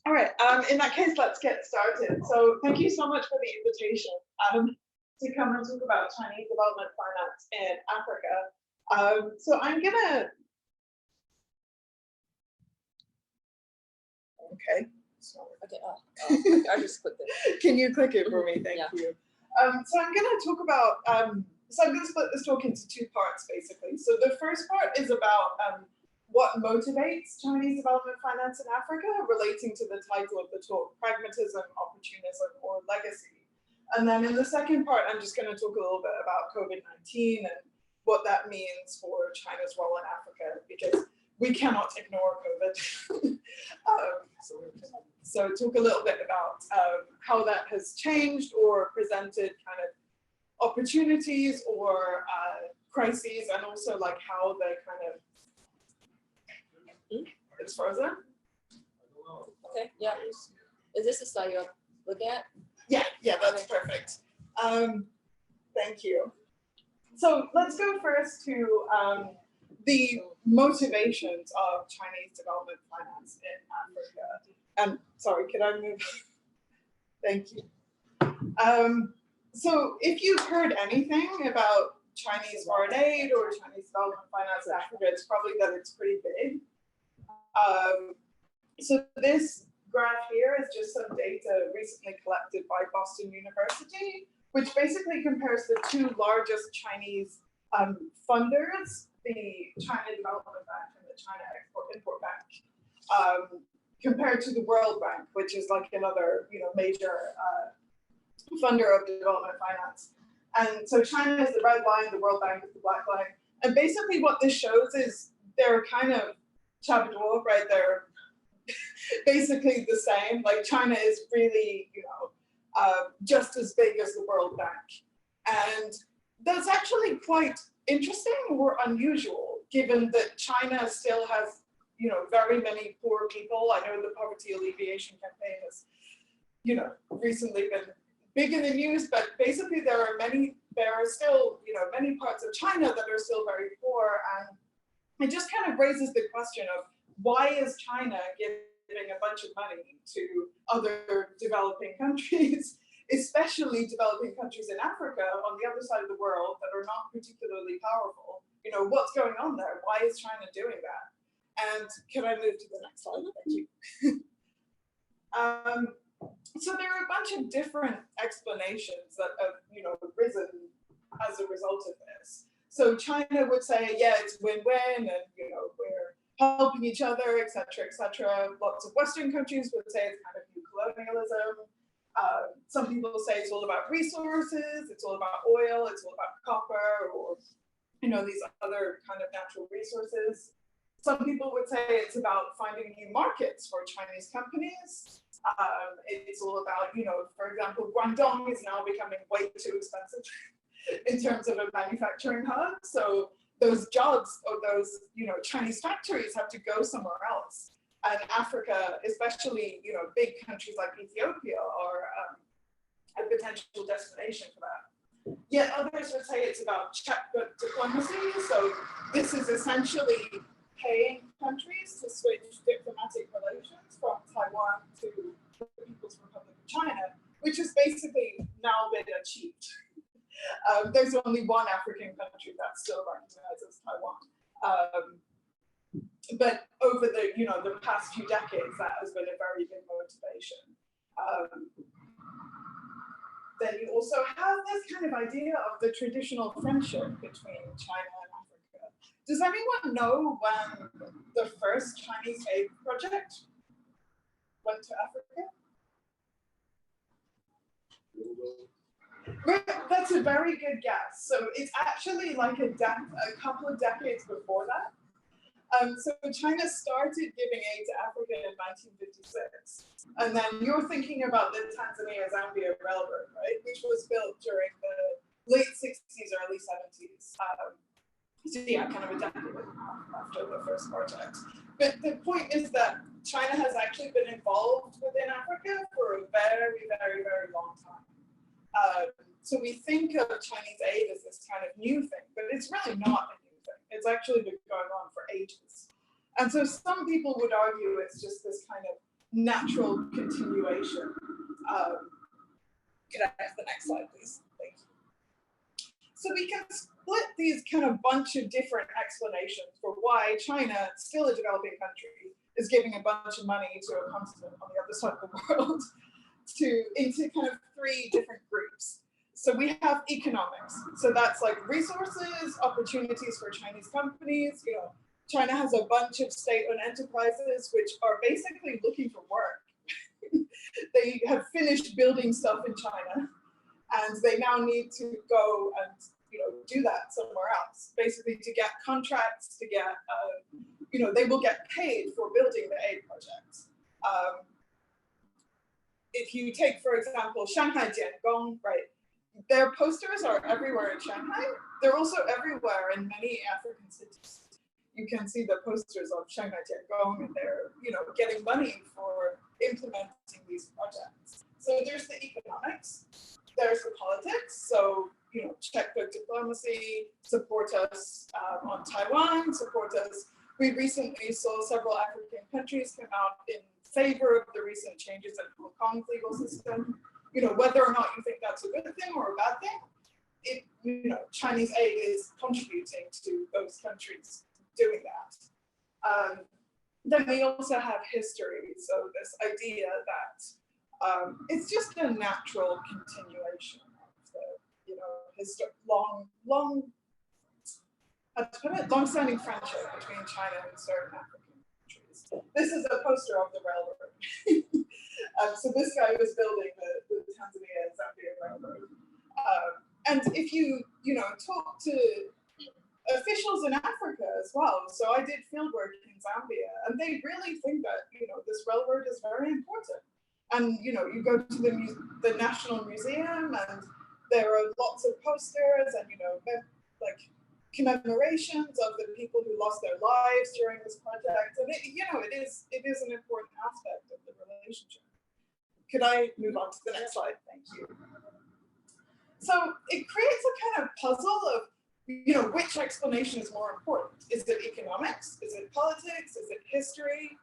All right, in that case, let's get started. So thank you so much for the invitation to come and talk about Chinese development finance in Africa. So I'm gonna, okay. Okay, I just clicked it. Can you click it for me? Thank you. So I'm gonna talk about, so I'm gonna split this talk into two parts, basically. So the first part is about what motivates Chinese development finance in Africa, relating to the title of the talk, Pragmatism, Opportunism, or Legacy. And then in the second part, I'm just going to talk a little bit about COVID-19 and what that means for China's role in Africa, because we cannot ignore COVID. So talk a little bit about how that has changed or presented kind of opportunities or crises, and also like how they kind of, it's frozen. Okay, yeah. Is this the slide you're looking at? Yeah, that's perfect. Thank you. So let's go first to the motivations of Chinese development finance in Africa. Sorry, could I move? Thank you. So if you've heard anything about Chinese foreign aid or Chinese development finance in Africa, it's probably that it's pretty big. So this graph here is just some data recently collected by Boston University, which basically compares the two largest Chinese funders, the China Development Bank and the China Export-Import Bank, compared to the World Bank, which is like another major funder of development finance. And so China is the red line, the World Bank is the black line. And basically what this shows is they're kind of Chabador, right? They're basically the same. Like China is really, just as big as the World Bank. And that's actually quite interesting or unusual, given that China still has, very many poor people. I know the poverty alleviation campaign has, recently been big in the news, but basically there are still, many parts of China that are still very poor. And it just kind of raises the question of why is China giving a bunch of money to other developing countries, especially developing countries in Africa on the other side of the world that are not particularly powerful? What's going on there? Why is China doing that? And can I move to the next slide? Thank you. So there are a bunch of different explanations that have, arisen as a result of this. So China would say, yeah, it's win-win, and we're helping each other, et cetera, et cetera. Lots of Western countries would say it's kind of new colonialism. Some people say it's all about resources, it's all about oil, it's all about copper, or these other kind of natural resources. Some people would say it's about finding new markets for Chinese companies. It's all about, for example, Guangdong is now becoming way too expensive in terms of a manufacturing hub. So those jobs or those, Chinese factories have to go somewhere else. And Africa, especially, big countries like Ethiopia are a potential destination for that. Yet others would say it's about checkbook diplomacy. So this is essentially paying countries to switch diplomatic relations from Taiwan to the People's Republic of China, which has basically now been achieved. There's only one African country that's still recognized as Taiwan. But over the past few decades, that has been a very big motivation. Then you also have this kind of idea of the traditional friendship between China and Africa. Does anyone know when the first Chinese aid project went to Africa? That's a very good guess. So it's actually like a couple of decades before that. So China started giving aid to Africa in 1956. And then you're thinking about the Tanzania-Zambia Railroad, right? Which was built during the late 60s, early 70s. So yeah, kind of a decade after the first project. But the point is that China has actually been involved within Africa for a very, very, very long time. So we think of Chinese aid as this kind of new thing, but it's really not a new thing. It's actually been going on for ages. And so some people would argue it's just this kind of natural continuation. Could I have the next slide, please? Thank you. So we can split these kind of bunch of different explanations for why China, still a developing country, is giving a bunch of money to a continent on the other side of the world into kind of three different groups. So we have economics. So that's like resources, opportunities for Chinese companies. You know, China has a bunch of state-owned enterprises which are basically looking for work. They have finished building stuff in China, and they now need to go and do that somewhere else. Basically, to get contracts, to get they will get paid for building the aid projects. If you take, for example, Shanghai Jiangong, right? Their posters are everywhere in Shanghai. They're also everywhere in many African cities. You can see the posters of Shanghai Jiangong, and they're getting money for implementing these projects. So there's the economics, there's the politics. So check the diplomacy, support us on Taiwan, support us. We recently saw several African countries come out in favor of the recent changes in Hong Kong's legal system. Whether or not you think that's a good thing or a bad thing, Chinese aid is contributing to those countries doing that. Then we also have history. So this idea that it's just a natural continuation of the, long-standing friendship between China and certain African countries. This is a poster of the railroad. So this guy was building the Tanzania-Zambia railroad. And if you talk to officials in Africa as well, so I did field work in Zambia, and they really think that this railroad is very important. And you go to the National Museum, and there are lots of posters and like commemorations of the people who lost their lives during this project, and it is an important aspect of the relationship. Could I move on to the next slide? Thank you. So it creates a kind of puzzle of which explanation is more important. Is it economics? Is it politics? Is it history?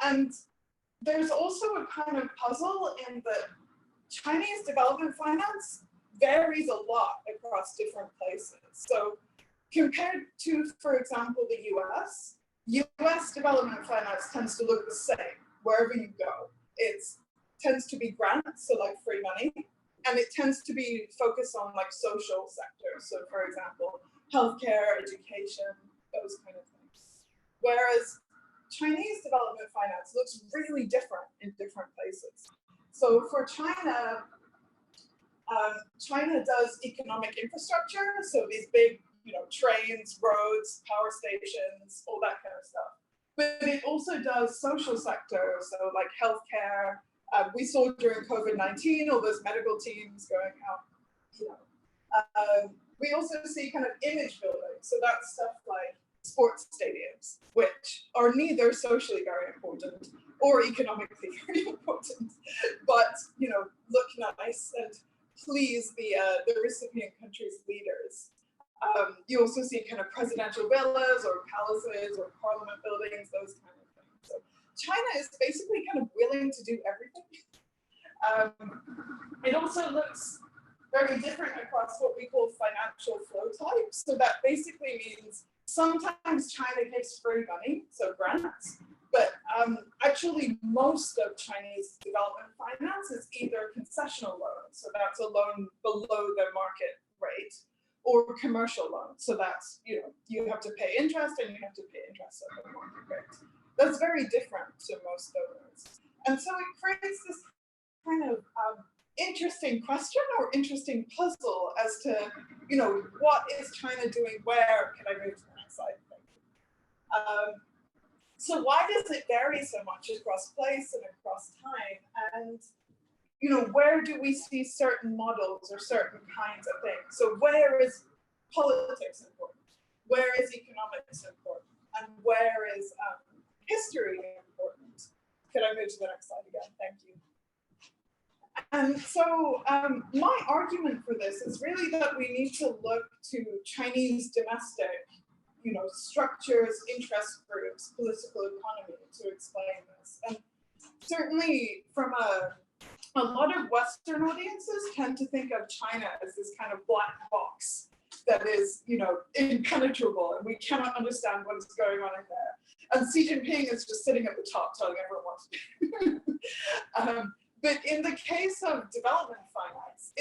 And there's also a kind of puzzle in that Chinese development finance varies a lot across different places. So compared to, for example, the US development finance tends to look the same wherever you go. It tends to be grants, so like free money, and it tends to be focused on like social sectors. So for example, healthcare, education, those kind of things. Whereas Chinese development finance looks really different in different places. So for China, China does economic infrastructure, so these big, trains, roads, power stations, all that kind of stuff. But it also does social sector, so like healthcare. We saw during COVID-19 all those medical teams going out. We also see kind of image building, so that's stuff like sports stadiums, which are neither socially very important or economically very important, but look nice and please the recipient country's leaders. You also see kind of presidential villas or palaces or parliament buildings, those kind of things. So China is basically kind of willing to do everything. It also looks very different across what we call financial flow types. So that basically means sometimes China gives free money, so grants, but actually most of Chinese development finance is either concessional loans, so that's a loan below the market rate, or commercial loans, so that's, you have to pay interest and you have to pay interest at the market rate. That's very different to most donors. And so it creates this kind of interesting question or interesting puzzle as to, what is China doing where? Can I move to the next slide? Thank you. So why does it vary so much across place and across time? And, where do we see certain models or certain kinds of things? So where is politics important? Where is economics important? And where is history important? Could I move to the next slide again? Thank you. And so my argument for this is really that we need to look to Chinese domestic, structures, interest groups, political economy to explain this. And certainly from a lot of Western audiences tend to think of China as this kind of black box that is, impenetrable, and we cannot understand what is going on in there. And Xi Jinping is just sitting at the top telling everyone what to do. But in the case of development finance,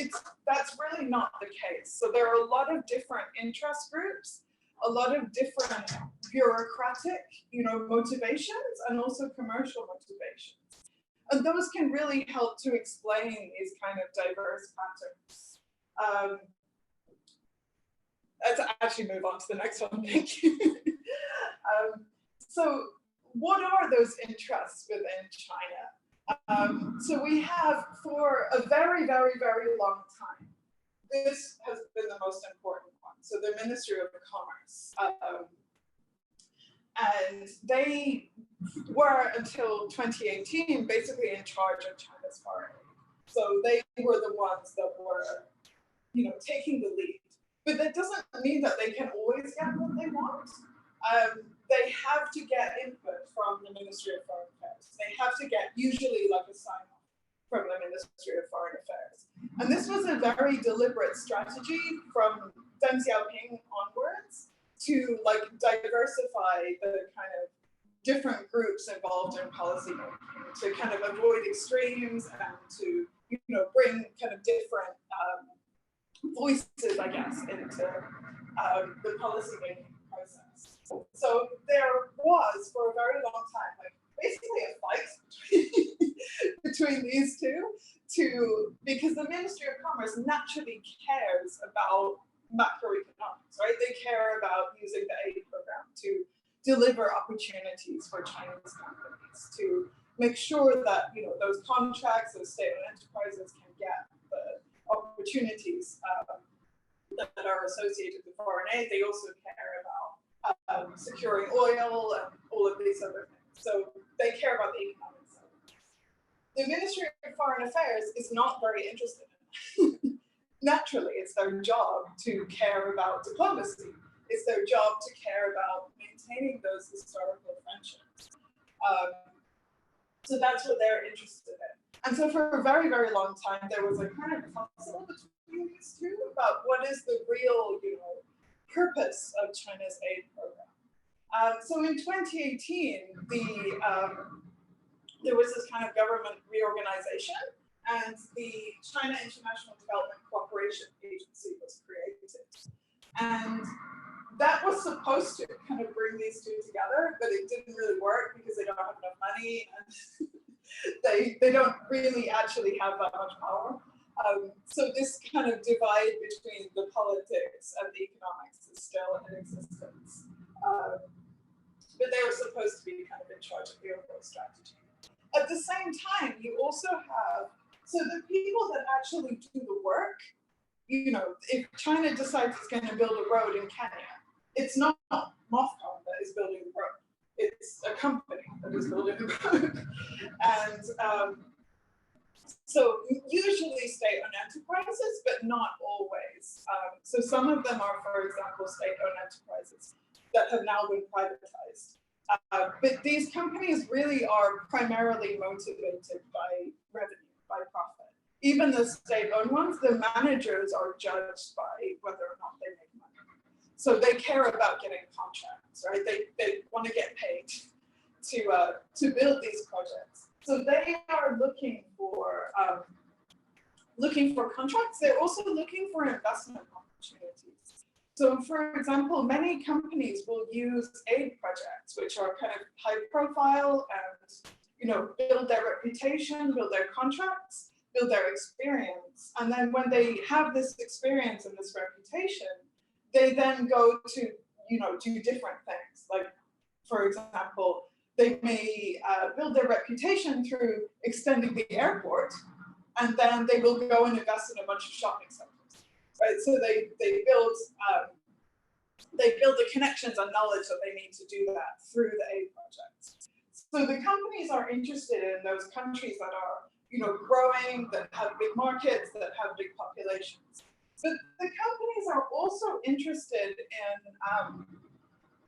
that's really not the case. So there are a lot of different interest groups, a lot of different bureaucratic, motivations, and also commercial motivations. And those can really help to explain these kind of diverse patterns. Let's actually move on to the next one, thank you. So what are those interests within China? So we have, for a very, very, very long time, this has been the most important one. So the Ministry of Commerce. And they were, until 2018, basically in charge of China's foreign aid. So they were the ones that were, taking the lead. But that doesn't mean that they can always get what they want. They have to get input from the Ministry of Foreign Affairs. They have to get usually like a sign-off from the Ministry of Foreign Affairs. And this was a very deliberate strategy from Deng Xiaoping onwards to diversify the kind of different groups involved in policy making, to kind of avoid extremes and to bring kind of different voices, I guess, into the policy making process. So there was, for a very long time, basically a fight between these two, because the Ministry of Commerce naturally cares about macroeconomics, right? They care about using the aid program to deliver opportunities for Chinese companies, to make sure that those contracts, those state-owned enterprises can get the opportunities that are associated with foreign aid. They also care about securing oil and all of these other things. So they care about the economics of it. The Ministry of Foreign Affairs is not very interested in that. Naturally, it's their job to care about diplomacy. It's their job to care about maintaining those historical friendships. So that's what they're interested in. And so for a very, very long time, there was a kind of tussle between these two about what is the real, purpose of China's aid program. So in 2018, there was this kind of government reorganization, and the China International Development Cooperation Agency was created. And that was supposed to kind of bring these two together, but it didn't really work because they don't have enough money and they don't really actually have that much power. So this kind of divide between the politics and the economics is still in existence. But they were supposed to be kind of in charge of the overall strategy. At the same time, you also have, so the people that actually do the work, if China decides it's going to build a road in Kenya, it's not MOFCOM that is building the road. It's a company that is building the road. And so usually state-owned enterprises, but not always. So some of them are, for example, state-owned enterprises that have now been privatized. But these companies really are primarily motivated by revenue, by profit. Even the state-owned ones, the managers are judged by whether or not they make money. So they care about getting contracts, right? They want to get paid to build these projects. So they are looking for contracts. They're also looking for investment opportunities. So, for example, many companies will use aid projects, which are kind of high profile and build their reputation, build their contracts, build their experience. And then when they have this experience and this reputation, they then go to, do different things. Like, for example, they may build their reputation through extending the airport, and then they will go and invest in a bunch of shopping centers, right? So they build the connections and knowledge that they need to do that through the aid projects. So the companies are interested in those countries that are, growing, that have big markets, that have big populations. But the companies are also interested in,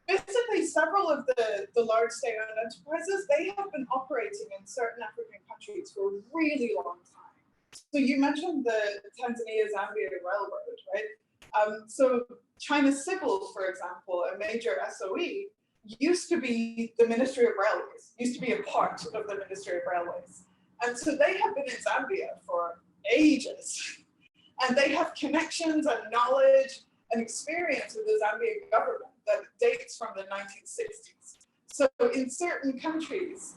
basically several of the large state-owned enterprises, they have been operating in certain African countries for a really long time. So you mentioned the Tanzania-Zambia Railroad, right? So China Civil, for example, a major SOE, used to be the Ministry of Railways, used to be a part of the Ministry of Railways. And so they have been in Zambia for ages. And they have connections and knowledge and experience with the Zambian government that dates from the 1960s. So in certain countries,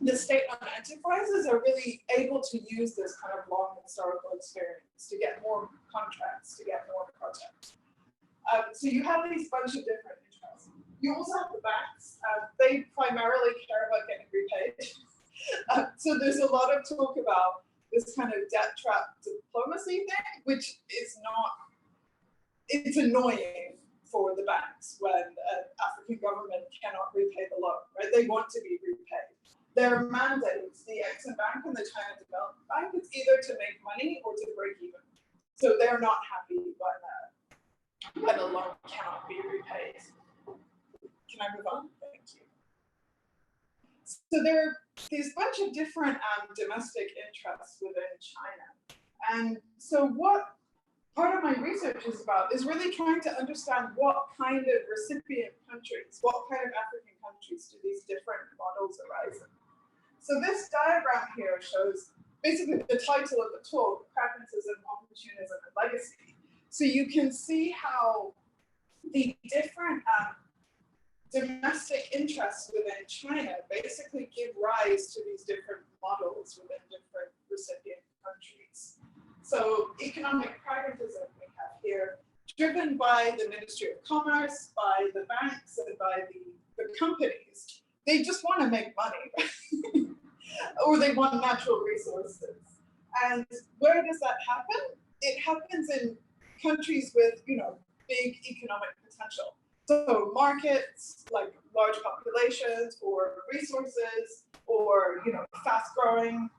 the state-owned enterprises are really able to use this kind of long historical experience to get more contracts, to get more projects. So you have these bunch of different interests. You also have the banks. They primarily care about getting repaid. So there's a lot of talk about this kind of debt trap diplomacy thing, which is not, it's annoying for the banks when an African government cannot repay the loan, right? They want to be repaid. Their mandates, the Exim Bank and the China Development Bank, is either to make money or to break even. So they're not happy when a loan cannot be repaid. Can I move on? Thank you. So there are these bunch of different domestic interests within China. And so what part of my research is about is really trying to understand what kind of recipient countries, what kind of African countries do these different models arise in. So this diagram here shows basically the title of the talk, Pragmatism, Opportunism, and Legacy. So you can see how the different domestic interests within China basically give rise to these different models within different recipient countries. So economic pragmatism we have here, driven by the Ministry of Commerce, by the banks, and by the companies. They just want to make money, or they want natural resources. And where does that happen? It happens in countries with, big economic potential. So markets, like large populations, or resources, or fast growing.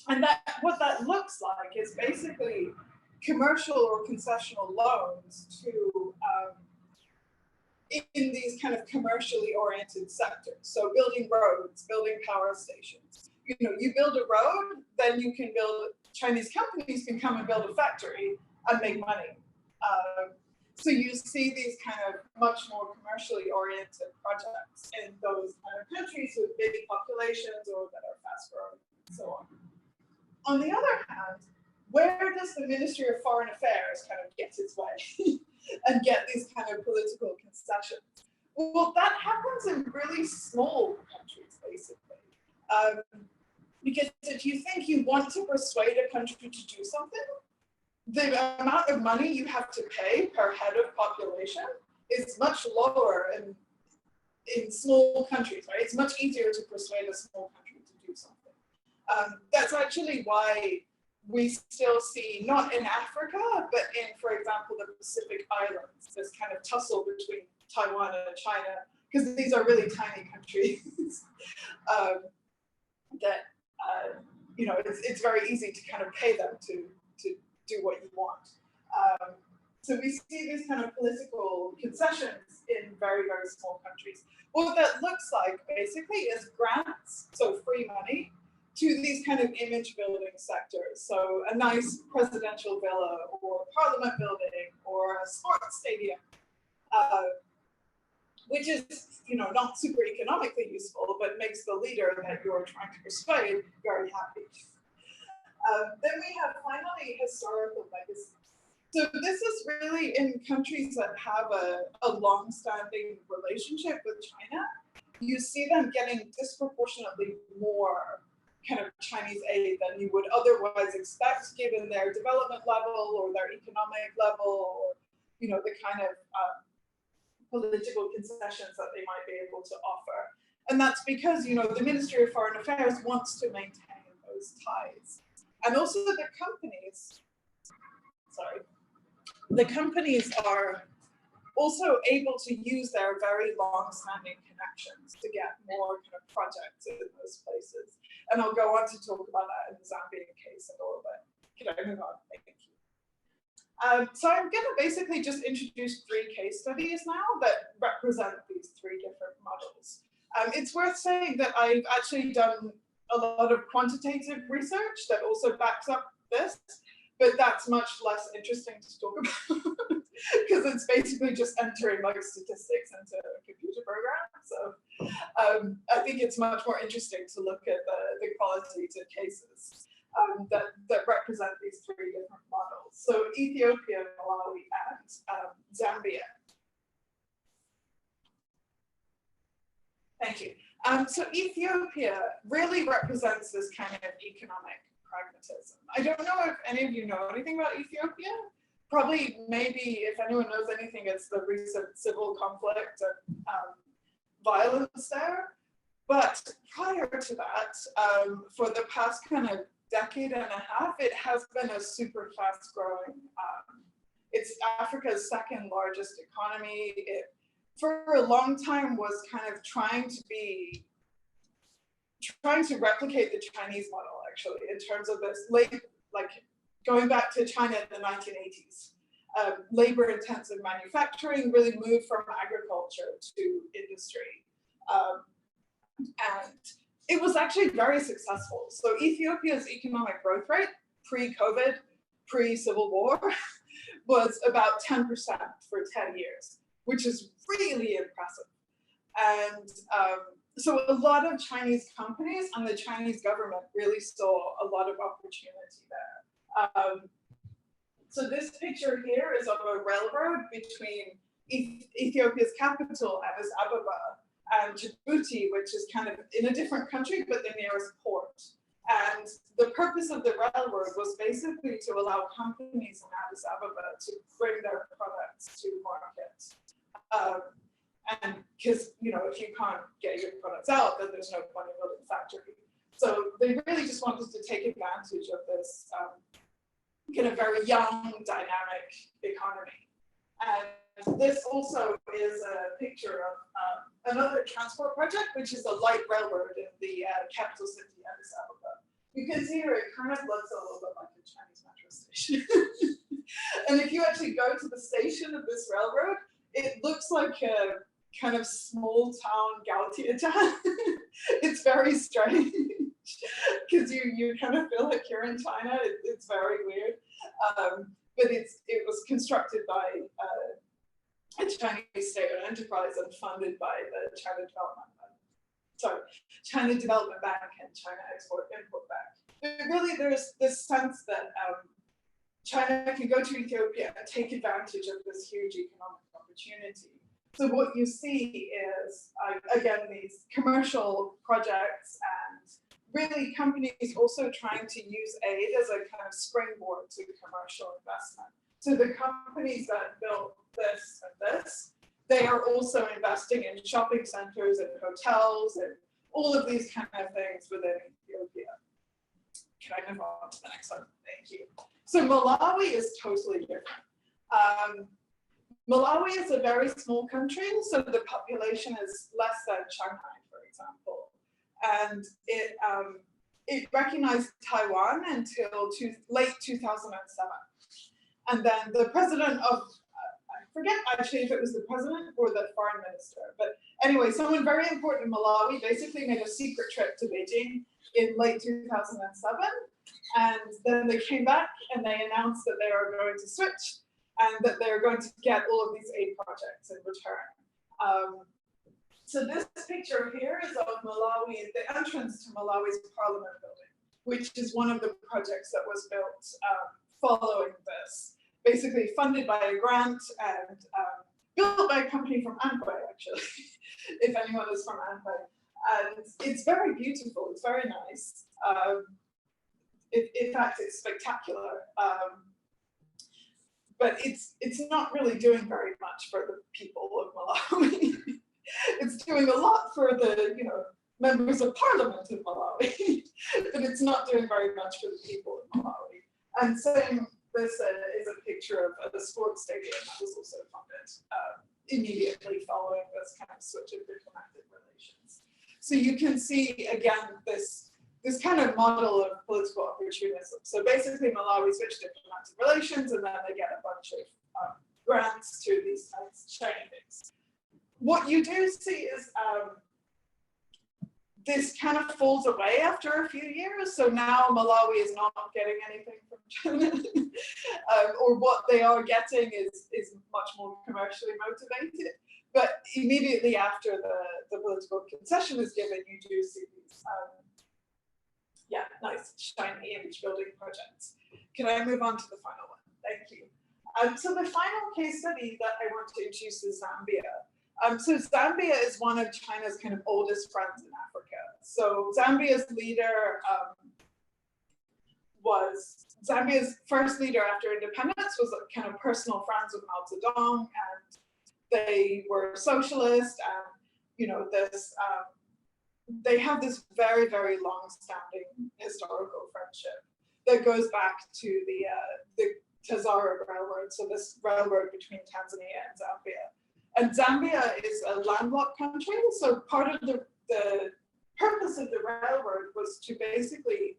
And what that looks like is basically commercial or concessional loans to in these kind of commercially oriented sectors. So building roads, building power stations. You build a road, then you can build, Chinese companies can come and build a factory and make money. So you see these kind of much more commercially oriented projects in those kind of countries with big populations or that are fast growing and so on. On the other hand, where does the Ministry of Foreign Affairs kind of get its way and get these kind of political concessions? Well, that happens in really small countries, basically. Because if you think you want to persuade a country to do something, the amount of money you have to pay per head of population is much lower in small countries, right? It's much easier to persuade a small country to do something. That's actually why we still see, not in Africa, but in, for example, the Pacific Islands, this kind of tussle between Taiwan and China, because these are really tiny countries that, it's very easy to kind of pay them to do what you want. So we see these kind of political concessions in very, very small countries. What that looks like, basically, is grants, so free money, to these kind of image building sectors. So a nice presidential villa or parliament building or a sports stadium, which is, not super economically useful, but makes the leader that you're trying to persuade very happy. Then we have finally historical legacy. So this is really in countries that have a long-standing relationship with China. You see them getting disproportionately more kind of Chinese aid than you would otherwise expect, given their development level or their economic level, or the kind of political concessions that they might be able to offer. And that's because the Ministry of Foreign Affairs wants to maintain those ties. And also the companies are also able to use their very long-standing connections to get more kind of projects in those places. And I'll go on to talk about that in the Zambian case in a little bit. Can I move on? Thank you. So I'm going to basically just introduce 3 case studies now that represent these 3 different models. It's worth saying that I've actually done a lot of quantitative research that also backs up this, but that's much less interesting to talk about because it's basically just entering like statistics into a computer program. So I think it's much more interesting to look at the qualitative cases that represent these three different models. So Ethiopia, Malawi, and Zambia. Thank you. So Ethiopia really represents this kind of economic pragmatism. I don't know if any of you know anything about Ethiopia. Probably, maybe, if anyone knows anything, it's the recent civil conflict and violence there. But prior to that, for the past kind of decade and a half, it has been a super fast growing. It's Africa's second largest economy. It, for a long time, was kind of trying to replicate the Chinese model, actually, in terms of this like going back to China in the 1980s. Labor-intensive manufacturing really moved from agriculture to industry. And it was actually very successful. So Ethiopia's economic growth rate, pre-COVID, pre-Civil War, was about 10% for 10 years, which is really impressive. And so a lot of Chinese companies and the Chinese government really saw a lot of opportunity there. So this picture here is of a railroad between Ethiopia's capital, Addis Ababa, and Djibouti, which is kind of in a different country, but the nearest port. And the purpose of the railroad was basically to allow companies in Addis Ababa to bring their products to market. And because, you know, if you can't get your products out, then there's no point in building a factory. So they really just wanted to take advantage of this kind of very young, dynamic economy. And this also is a picture of another transport project, which is a light railroad in the capital city, Addis Ababa. You can see here, it kind of looks a little bit like a Chinese metro station. And if you actually go to the station of this railroad, it looks like a kind of small town Gautier town. It's very strange because you kind of feel like you're in China. It's very weird. But it was constructed by a Chinese state-owned enterprise and funded by the China Development Bank and China Export-Import Bank. But really, there's this sense that China can go to Ethiopia and take advantage of this huge economic opportunity. So what you see is, again, these commercial projects and really companies also trying to use aid as a kind of springboard to commercial investment. So the companies that built this and this, they are also investing in shopping centers and hotels and all of these kind of things within Ethiopia. Can I move on to the next one? Thank you. So Malawi is totally different. Malawi is a very small country, so the population is less than Shanghai, for example. And it recognized Taiwan until late 2007. And then the president of, I forget actually if it was the president or the foreign minister, but anyway, someone very important in Malawi basically made a secret trip to Beijing in late 2007. And then they came back and they announced that they are going to switch and that they're going to get all of these aid projects in return. So this picture here is of Malawi, the entrance to Malawi's Parliament building, which is one of the projects that was built following this, basically funded by a grant and built by a company from Antwerp, actually, if anyone is from Antwerp. And it's very beautiful, it's very nice. In fact, it's spectacular. But it's not really doing very much for the people of Malawi. It's doing a lot for the members of parliament of Malawi, but it's not doing very much for the people of Malawi. And same, this is a picture of the sports stadium that was also funded immediately following this kind of switch of diplomatic relations. So you can see again this kind of model of political opportunism. So basically Malawi switched diplomatic relations and then they get a bunch of grants to these kinds of things. What you do see is this kind of falls away after a few years. So now Malawi is not getting anything from China, or what they are getting is much more commercially motivated. But immediately after the political concession is given, you do see these, yeah, nice shiny image building projects. Can I move on to the final one? Thank you. So the final case study that I want to introduce is Zambia. So Zambia is one of China's kind of oldest friends in Africa. So Zambia's leader Zambia's first leader after independence was kind of personal friends with Mao Zedong, and they were socialist, and you know this. They have this very, very long-standing historical friendship that goes back to the Tazara Railroad, so this railroad between Tanzania and Zambia. And Zambia is a landlocked country, so part of the purpose of the railroad was to basically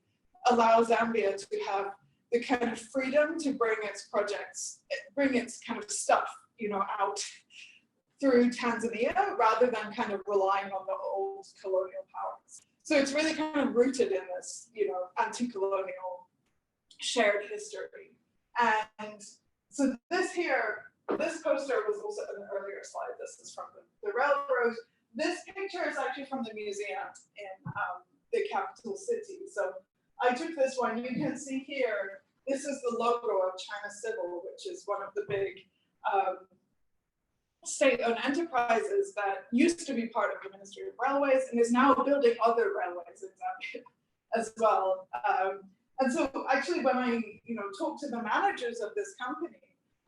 allow Zambia to have the kind of freedom to bring its projects, bring its kind of stuff, you know, out through Tanzania, rather than kind of relying on the old colonial powers. So it's really kind of rooted in this, you know, anti-colonial shared history. And so this poster was also in an earlier slide. This is from the railroad. This picture is actually from the museum in the capital city. So I took this one. You can see here, this is the logo of China Civil, which is one of the big state-owned enterprises that used to be part of the Ministry of Railways and is now building other railways in Zambia as well. And so actually when I talked to the managers of this company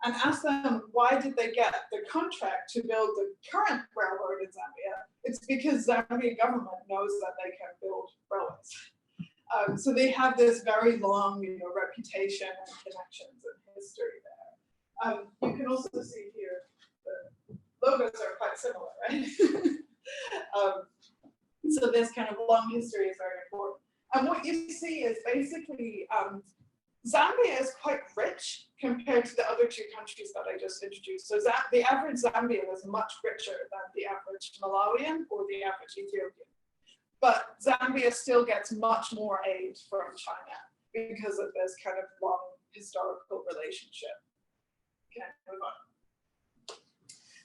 and asked them why did they get the contract to build the current railroad in Zambia, it's because Zambian government knows that they can build railways. So they have this very long reputation and connections and history there. You can also see here the logos are quite similar, right? So this kind of long history is very important. And what you see is basically Zambia is quite rich compared to the other two countries that I just introduced. So the average Zambian is much richer than the average Malawian or the average Ethiopian. But Zambia still gets much more aid from China because of this kind of long historical relationship. Can I move on?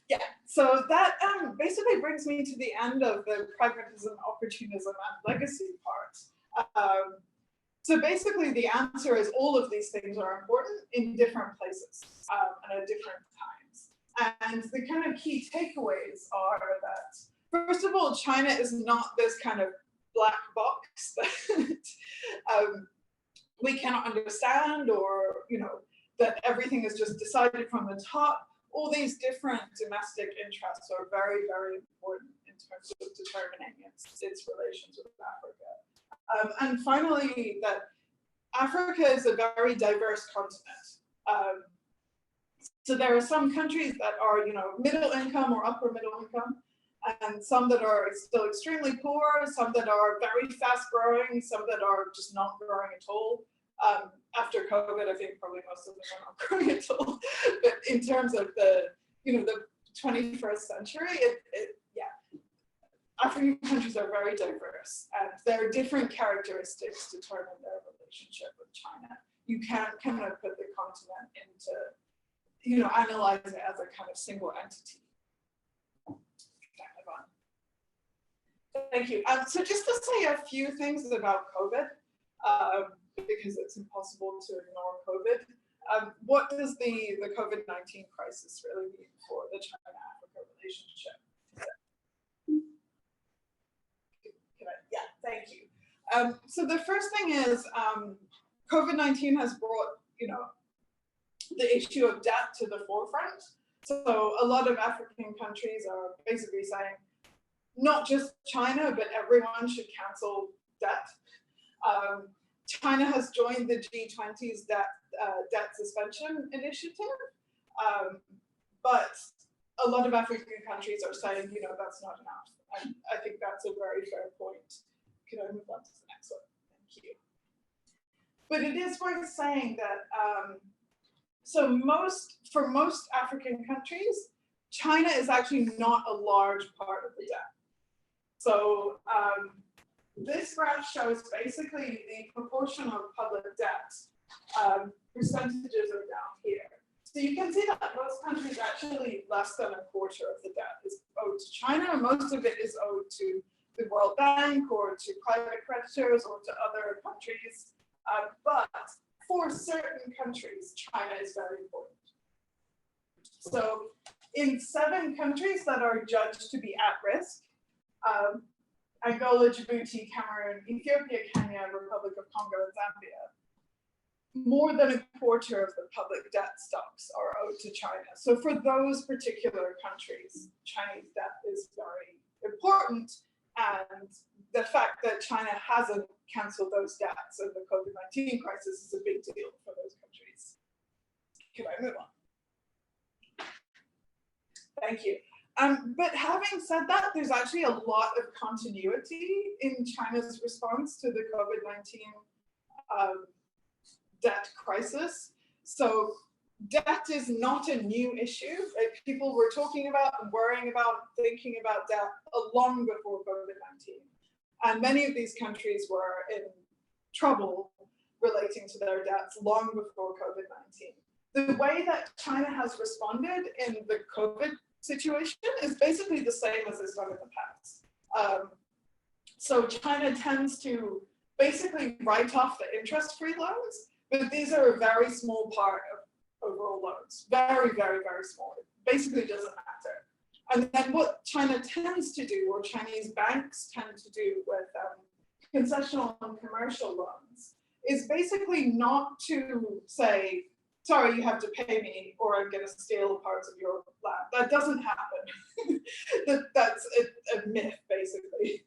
Yeah, so that basically brings me to the end of the pragmatism, opportunism, and legacy part. So basically the answer is all of these things are important in different places and at different times. And the kind of key takeaways are that, first of all, China is not this kind of black box that we cannot understand, or that everything is just decided from the top. All these different domestic interests are very, very important in terms of determining its relations with Africa. And finally, that Africa is a very diverse continent. So there are some countries that are, middle income or upper middle income, and some that are still extremely poor, some that are very fast growing, some that are just not growing at all. After COVID, I think probably most of them are not growing at all. But in terms of the 21st century, African countries are very diverse, and there are different characteristics to determine their relationship with China. You can't kind of put the continent into, analyze it as a kind of single entity. Thank you. So just to say a few things about COVID, because it's impossible to ignore COVID. What does the COVID-19 crisis really mean for the China-Africa relationship? Yeah, thank you. So the first thing is COVID-19 has brought, the issue of debt to the forefront. So a lot of African countries are basically saying, not just China, but everyone should cancel debt. China has joined the G20's debt suspension initiative, but a lot of African countries are saying, that's not enough. And I think that's a very fair point. Can I move on to the next one? Thank you. But it is worth saying that, for most African countries, China is actually not a large part of the debt. So this graph shows basically the proportion of public debt. Percentages are down here. So you can see that most countries actually less than a quarter of the debt is owed to China, and most of it is owed to the World Bank or to private creditors or to other countries. But for certain countries, China is very important. So in 7 countries that are judged to be at risk, Angola, Djibouti, Cameroon, Ethiopia, Kenya, Republic of Congo, and Zambia, more than a quarter of the public debt stocks are owed to China. So for those particular countries, Chinese debt is very important. And the fact that China hasn't canceled those debts in the COVID-19 crisis is a big deal for those countries. Can I move on? Thank you. But having said that, there's actually a lot of continuity in China's response to the COVID-19 debt crisis. So debt is not a new issue. People were talking about and worrying about, thinking about debt long before COVID-19. And many of these countries were in trouble relating to their debts long before COVID-19. The way that China has responded in the COVID situation is basically the same as it's done in the past. So China tends to basically write off the interest-free loans, but these are a very small part of overall loans. Very, very, very small. It basically doesn't matter. And then what China tends to do, or Chinese banks tend to do with concessional and commercial loans, is basically not to say, sorry, you have to pay me or I'm going to steal parts of your land. That doesn't happen. That's a myth, basically.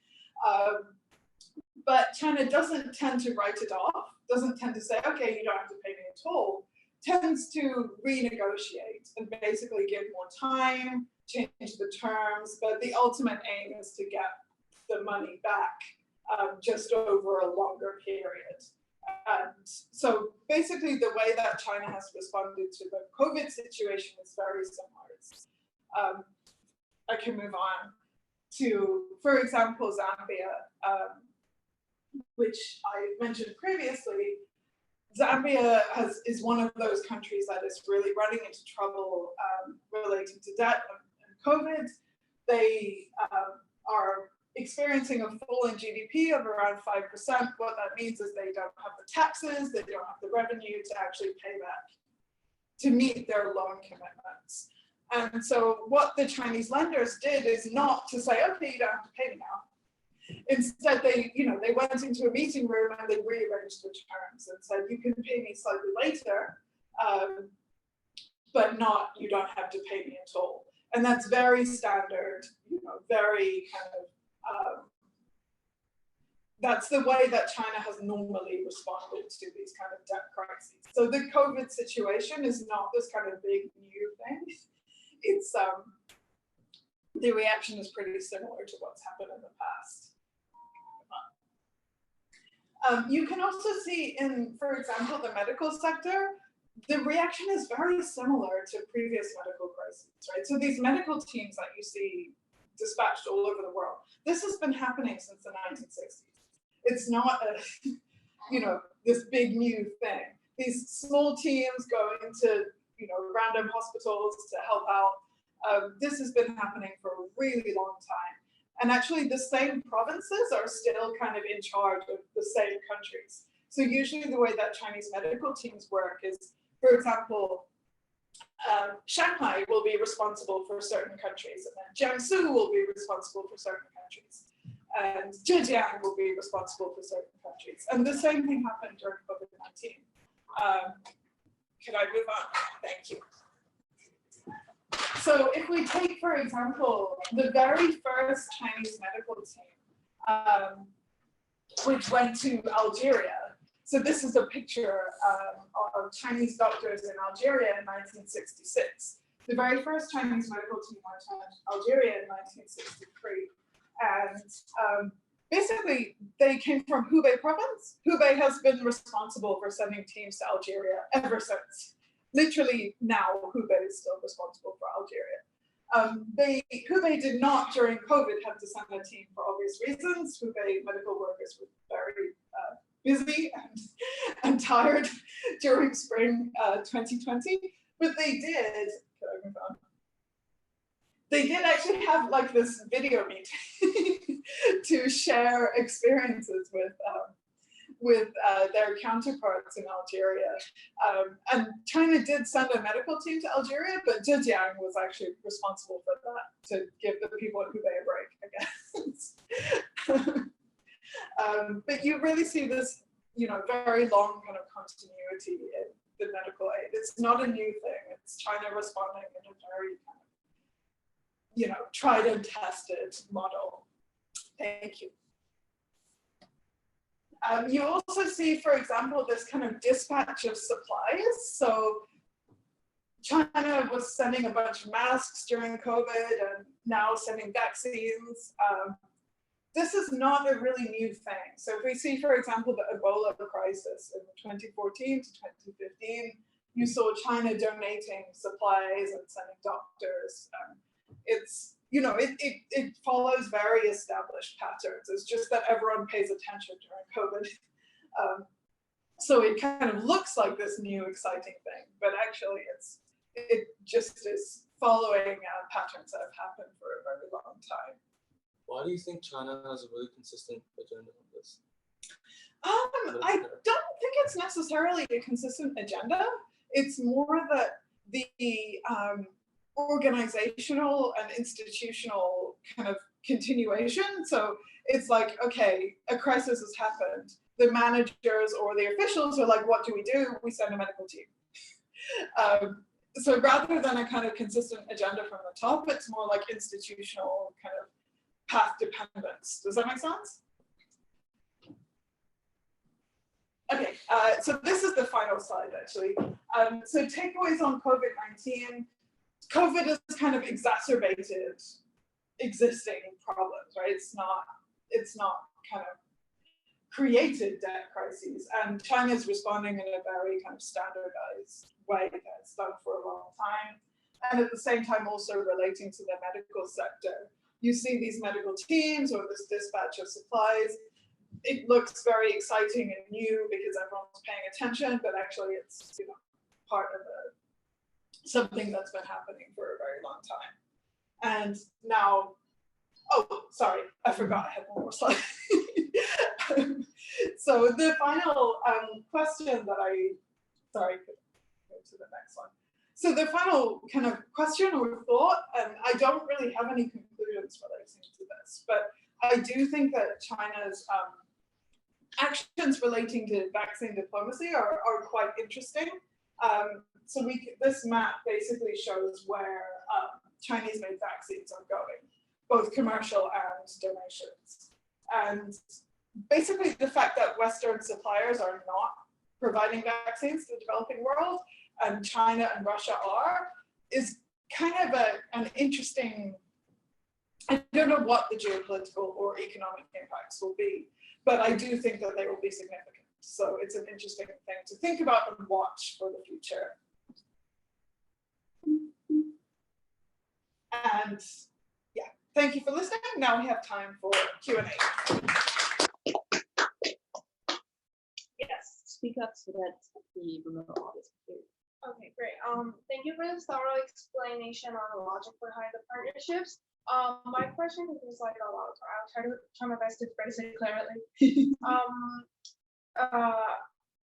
But China doesn't tend to write it off, doesn't tend to say, okay, you don't have to pay me at all, tends to renegotiate and basically give more time, change the terms, but the ultimate aim is to get the money back just over a longer period. And so basically the way that China has responded to the COVID situation is very similar. I can move on to, for example, Zambia, which I mentioned previously. Zambia is one of those countries that is really running into trouble relating to debt and COVID. They are experiencing a fall in GDP of around 5%. What that means is they don't have the taxes, they don't have the revenue to actually pay back, to meet their loan commitments. And so what the Chinese lenders did is not to say, okay, you don't have to pay me now. Instead, they went into a meeting room and they rearranged the terms and said, you can pay me slightly later, but you don't have to pay me at all. And that's very standard, very kind of, that's the way that China has normally responded to these kind of debt crises. So the COVID situation is not this kind of big new thing. It's, the reaction is pretty similar to what's happened in the past. You can also see in, for example, the medical sector, the reaction is very similar to previous medical crises, right? So these medical teams that you see dispatched all over the world, this has been happening since the 1960s. It's not this big new thing. These small teams going to, random hospitals to help out. This has been happening for a really long time. And actually the same provinces are still kind of in charge of the same countries. So usually the way that Chinese medical teams work is, for example, Shanghai will be responsible for certain countries, and then Jiangsu will be responsible for certain countries, and Zhejiang will be responsible for certain countries. And the same thing happened during COVID-19. Can I move on? Thank you. So if we take, for example, the very first Chinese medical team, which went to Algeria. So this is a picture of Chinese doctors in Algeria in 1966. The very first Chinese medical team went to Algeria in 1963. And basically, they came from Hubei province. Hubei has been responsible for sending teams to Algeria ever since. Literally now, Hubei is still responsible for Algeria. Hubei did not during COVID have to send a team for obvious reasons. Hubei medical workers were very busy and tired during spring 2020, but they did. They did actually have like this video meeting to share experiences with their counterparts in Algeria. And China did send a medical team to Algeria, but Zhejiang was actually responsible for that, to give the people in Hubei a break, I guess. But you really see this, very long kind of continuity in the medical aid. It's not a new thing. It's China responding in a very kind of, tried and tested model. Thank you. You also see, for example, this kind of dispatch of supplies. So China was sending a bunch of masks during COVID and now sending vaccines. This is not a really new thing. So if we see, for example, the Ebola crisis in 2014 to 2015, you saw China donating supplies and sending doctors. It follows very established patterns. It's just that everyone pays attention during COVID. So it kind of looks like this new exciting thing, but actually it just is following patterns that have happened for a very long time. Why do you think China has a really consistent agenda on this? I don't think it's necessarily a consistent agenda. It's more that the organizational and institutional kind of continuation. So it's like, okay, a crisis has happened. The managers or the officials are like, what do? We send a medical team. So rather than a kind of consistent agenda from the top, it's more like institutional kind of path dependence. Does that make sense? Okay, so this is the final slide actually. So takeaways on COVID-19. COVID has kind of exacerbated existing problems, right? It's not kind of created debt crises, and China is responding in a very kind of standardized way that's done for a long time. And at the same time also relating to the medical sector. You see these medical teams or this dispatch of supplies. It looks very exciting and new because everyone's paying attention, but actually it's part of something that's been happening for a very long time. And now, oh, sorry, I forgot I had one more slide. So the final question that sorry, go to the next one. So the final kind of question or thought, and I don't really have any conclusions relating to this, but I do think that China's actions relating to vaccine diplomacy are quite interesting. So this map basically shows where Chinese-made vaccines are going, both commercial and donations. And basically the fact that Western suppliers are not providing vaccines to the developing world, and China and Russia are, is kind of an interesting, I don't know what the geopolitical or economic impacts will be, but I do think that they will be significant. So it's an interesting thing to think about and watch for the future. And yeah, thank you for listening. Now we have time for Q&A. Yes, speak up so that the remote audience can hear you. Okay, great. Thank you for this thorough explanation on the logic behind the partnerships. My question is like a lot. I'll try my best to phrase it clearly.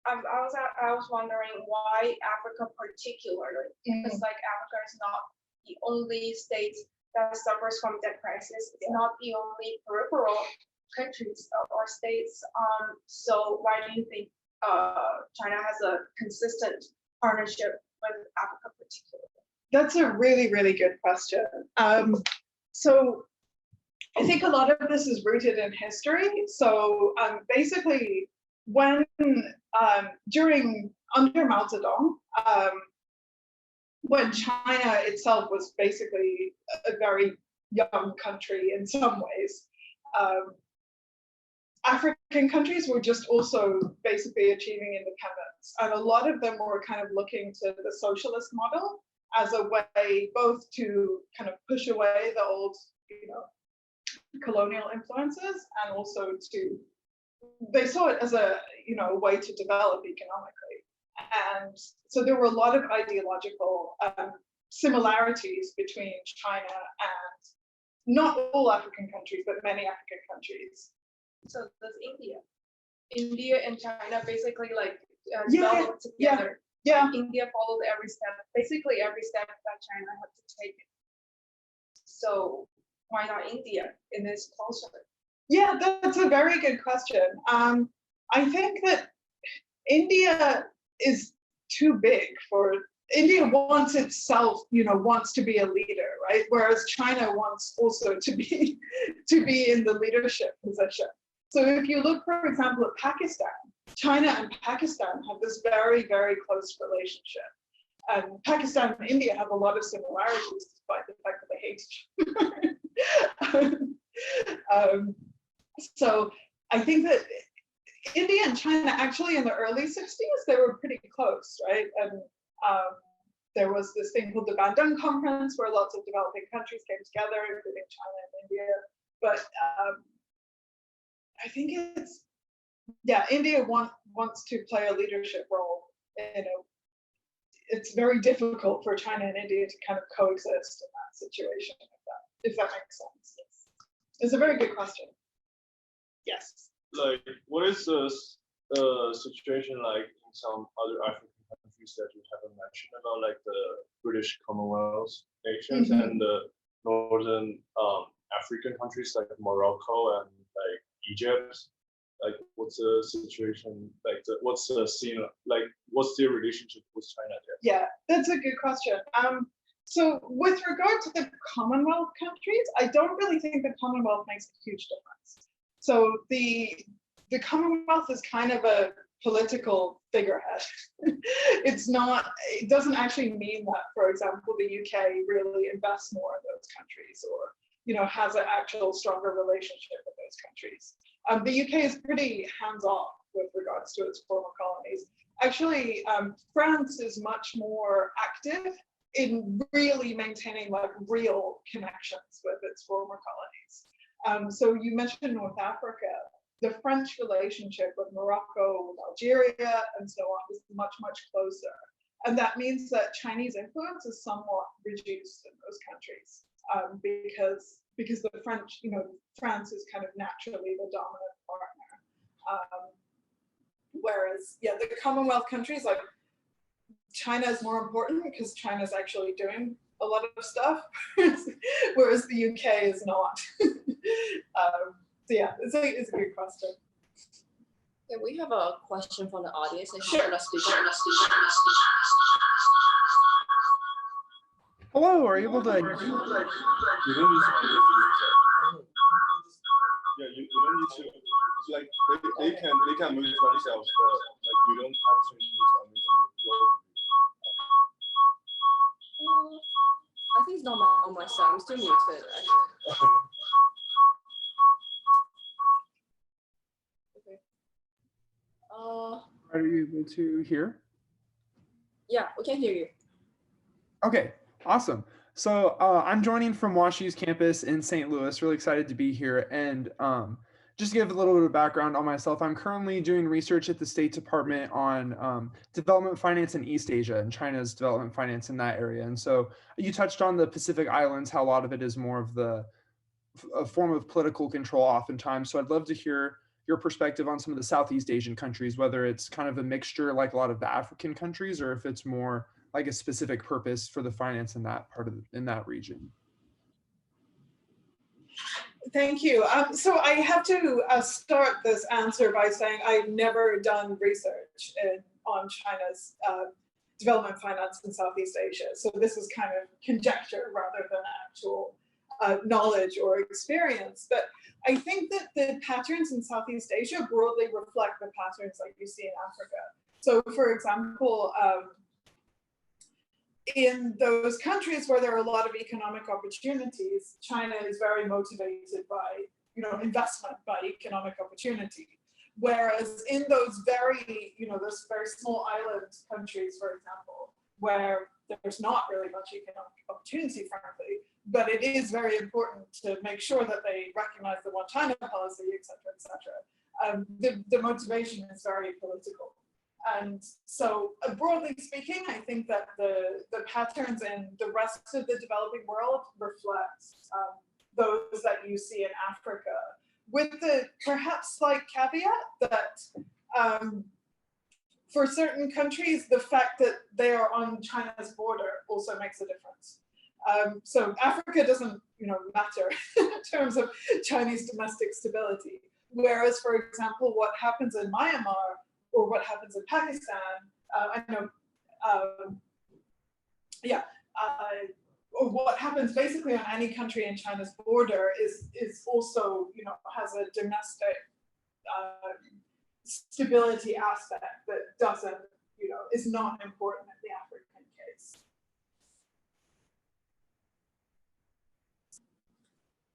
I was wondering why Africa particularly, because like Africa is not the only state that suffers from debt crisis. It's not the only peripheral countries or states. So why do you think China has a consistent partnership with Africa particularly? That's a really, really good question. So I think a lot of this is rooted in history. So basically, when under Mao Zedong, when China itself was basically a very young country in some ways, African countries were just also basically achieving independence. And a lot of them were kind of looking to the socialist model as a way both to kind of push away the old, colonial influences, and also they saw it as a, way to develop economically. And so there were a lot of ideological similarities between China and not all African countries, but many African countries. So does India and China basically like Yeah, developed together. Yeah. Like India followed every step, basically every step that China had to take. So why not India? And it's closer. Yeah, that's a very good question. I think that India is too big for India wants itself, wants to be a leader, right? Whereas China wants also to be in the leadership position. So if you look, for example, at Pakistan, China and Pakistan have this very, very close relationship. And Pakistan and India have a lot of similarities, despite the fact that they hate each other. So I think that India and China actually in the early 60s, they were pretty close, right? And there was this thing called the Bandung Conference where lots of developing countries came together, including China and India. But I think India wants to play a leadership role. It's very difficult for China and India to kind of coexist in that situation, if that makes sense. It's a very good question. Yes. Like, what is the situation like in some other African countries that you haven't mentioned about, like the British Commonwealth nations and the northern African countries like Morocco and like Egypt? Like, what's the situation? Like, what's the scene? Like, what's their relationship with China there? Yeah, that's a good question. So with regard to the Commonwealth countries, I don't really think the Commonwealth makes a huge difference. So the Commonwealth is kind of a political figurehead. It doesn't actually mean that, for example, the UK really invests more in those countries or, has an actual stronger relationship with those countries. The UK is pretty hands-off with regards to its former colonies. Actually, France is much more active in really maintaining like real connections with its former colonies. So you mentioned North Africa. The French relationship with Morocco, with Algeria, and so on is much, much closer. And that means that Chinese influence is somewhat reduced in those countries because the French, France is kind of naturally the dominant partner. Whereas, the Commonwealth countries, like China is more important because China's actually doing a lot of stuff, whereas the UK is not. It's a good question. Yeah, we have a question from the audience. Sure. Hello, are you able to? You don't need to. Yeah, you don't need to. Like they can move themselves, but like you don't actually need to unmute your. I think it's not on my side. I'm still muted, actually. Okay. Are you able to hear? Yeah, we can hear you. Okay, awesome. So I'm joining from WashU's campus in St. Louis. Really excited to be here. And just to give a little bit of background on myself, I'm currently doing research at the State Department on development finance in East Asia and China's development finance in that area. And so you touched on the Pacific Islands, how a lot of it is more of a form of political control oftentimes. So I'd love to hear your perspective on some of the Southeast Asian countries, whether it's kind of a mixture like a lot of the African countries, or if it's more like a specific purpose for the finance in that in that region. Thank you. So I have to start this answer by saying I've never done research on China's development finance in Southeast Asia. So this is kind of conjecture rather than actual knowledge or experience. But I think that the patterns in Southeast Asia broadly reflect the patterns like you see in Africa. So for example, in those countries where there are a lot of economic opportunities, China is very motivated by, investment, by economic opportunity. Whereas in those very, those very small island countries, for example, where there's not really much economic opportunity, frankly, but it is very important to make sure that they recognize the one China policy, et cetera, et cetera. The motivation is very political. And so broadly speaking, I think that the patterns in the rest of the developing world reflect those that you see in Africa, with the perhaps slight caveat that for certain countries, the fact that they are on China's border also makes a difference. So Africa doesn't, matter in terms of Chinese domestic stability. Whereas, for example, what happens in Myanmar or what happens in Pakistan, or what happens basically on any country in China's border is also, has a domestic stability aspect that doesn't, is not important in the African case.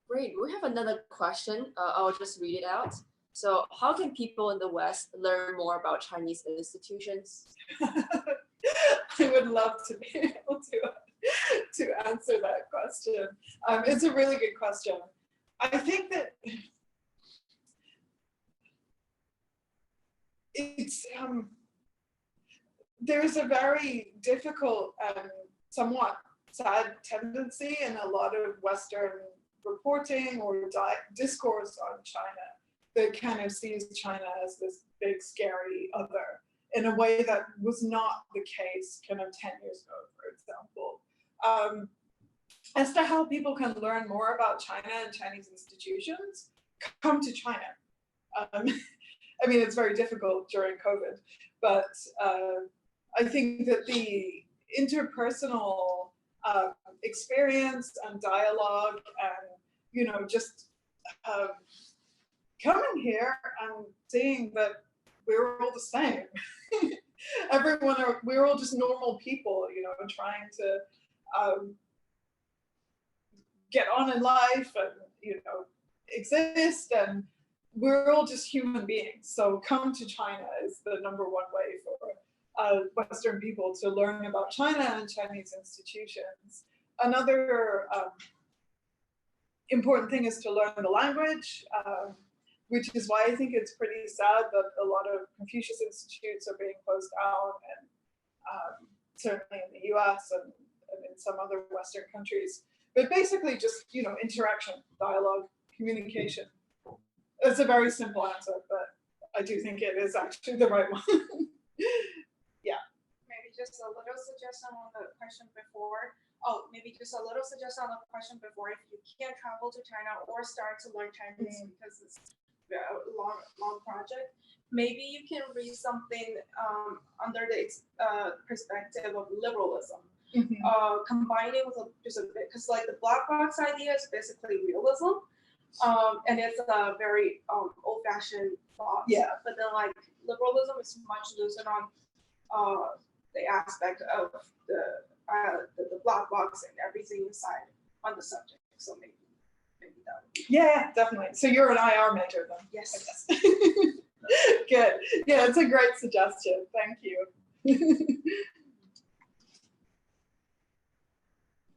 Great. We have another question. I'll just read it out. So, how can people in the West learn more about Chinese institutions? I would love to be able to answer that question. It's a really good question. I think that it's there's a very difficult and somewhat sad tendency in a lot of Western reporting or discourse on China that kind of sees China as this big scary other in a way that was not the case kind of 10 years ago, for example. As to how people can learn more about China and Chinese institutions, come to China. I mean, it's very difficult during COVID, but I think that the interpersonal experience and dialogue and, just coming here and seeing that we're all the same. We're all just normal people, trying to get on in life and, exist, and we're all just human beings. So come to China is the #1 way for Western people to learn about China and Chinese institutions. Another important thing is to learn the language, which is why I think it's pretty sad that a lot of Confucius institutes are being closed down, and certainly in the US and in some other Western countries. But basically just, interaction, dialogue, communication. It's a very simple answer, but I do think it is actually the right one. Yeah. Maybe just a little suggestion on the question before. If you can't travel to China or start to learn Chinese because it's a long project, maybe you can read something under the perspective of liberalism. Combining with just a bit, because like the black box idea is basically realism, and it's a very old-fashioned thought. Yeah. But then like liberalism is much looser on the aspect of the black box and everything inside on the subject. So maybe that would be. Yeah, definitely. So you're an IR major then? Yes. I guess. Good. Yeah, it's a great suggestion. Thank you.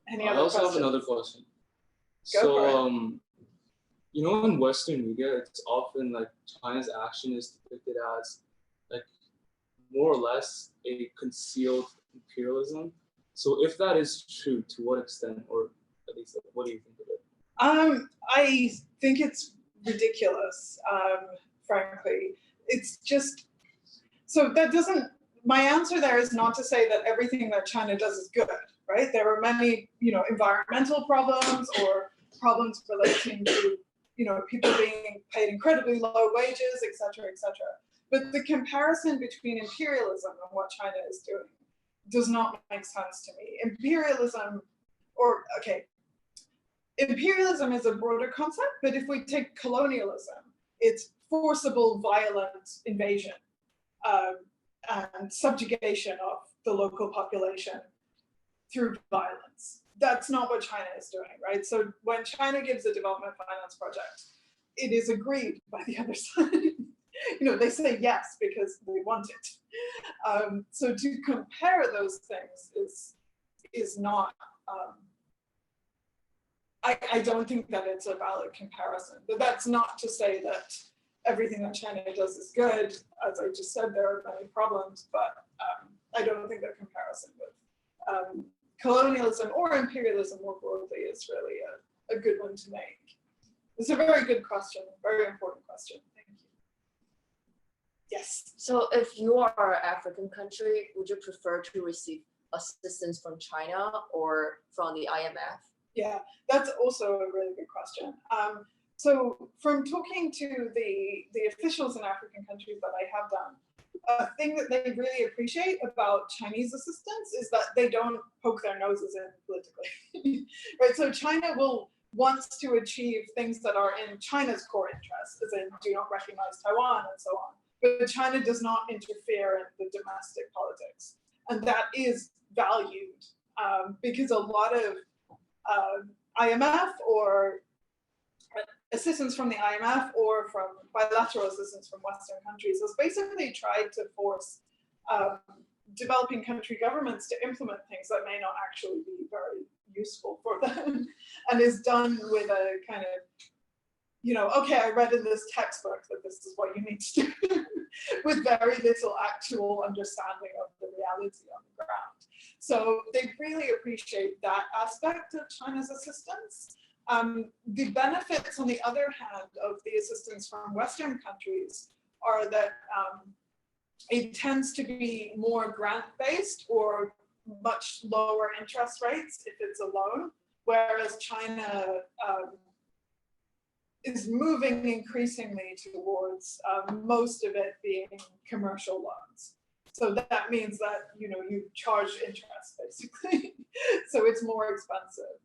Any other I also questions? have another question. Go for So, in Western media, it's often like China's action is depicted as like more or less a concealed imperialism. So if that is true, to what extent, or at least like, what do you think of it? I think it's ridiculous, frankly. It's just, so that doesn't, my answer there is not to say that everything that China does is good, right? There are many, environmental problems or problems relating to, people being paid incredibly low wages, et cetera, et cetera. But the comparison between imperialism and what China is doing does not make sense to me. Imperialism is a broader concept, but if we take colonialism, it's forcible, violent invasion and subjugation of the local population through violence. That's not what China is doing, right? So when China gives a development finance project, it is agreed by the other side. They say yes because they want it. So to compare those things is not, I don't think that it's a valid comparison, but that's not to say that everything that China does is good. As I just said, there are many problems, but I don't think that comparison with colonialism or imperialism more broadly is really a good one to make. It's a very good question, very important question. Thank you. Yes. So if you are an African country, would you prefer to receive assistance from China or from the IMF? Yeah, that's also a really good question. So from talking to the officials in African countries that I have done, a thing that they really appreciate about Chinese assistance is that they don't poke their noses in politically, right? So China wants to achieve things that are in China's core interests, as in do not recognize Taiwan and so on. But China does not interfere in the domestic politics. And that is valued because a lot of IMF or assistance from the IMF or from bilateral assistance from Western countries has basically tried to force developing country governments to implement things that may not actually be very useful for them, and is done with a kind of, okay, I read in this textbook that this is what you need to do, with very little actual understanding of the reality on the ground. So they really appreciate that aspect of China's assistance. The benefits, on the other hand, of the assistance from Western countries are that it tends to be more grant-based or much lower interest rates if it's a loan, whereas China is moving increasingly towards most of it being commercial loans. So that means that you charge interest basically, so it's more expensive.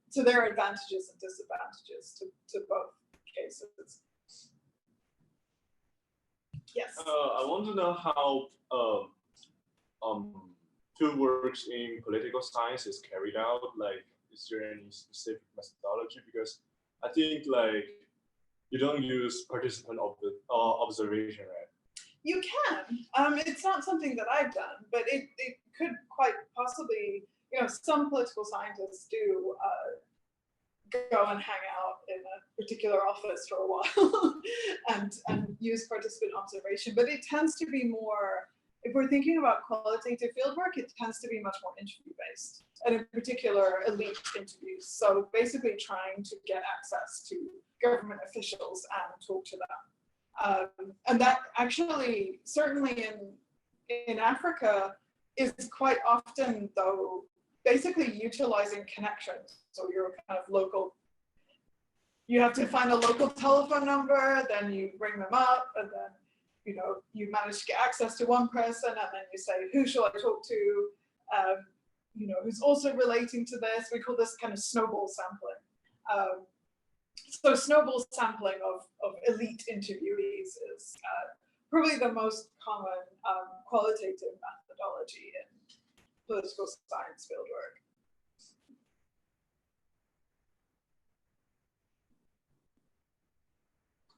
So there are advantages and disadvantages to both cases. Yes. I want to know how fieldwork in political science is carried out. Like, is there any specific methodology? Because I think you don't use participant observation, right? You can. It's not something that I've done, but it could quite possibly. Some political scientists do go and hang out in a particular office for a while and use participant observation. But it tends to be more, if we're thinking about qualitative fieldwork, it tends to be much more interview-based, and in particular, elite interviews. So basically trying to get access to government officials and talk to them. And that actually, certainly in Africa, is quite often, though, basically utilizing connections. So you're kind of local. You have to find a local telephone number, then you bring them up, and then you manage to get access to one person, and then you say, who shall I talk to? Who's also relating to this? We call this kind of snowball sampling. So snowball sampling of elite interviewees is probably the most common qualitative methodology in political science fieldwork.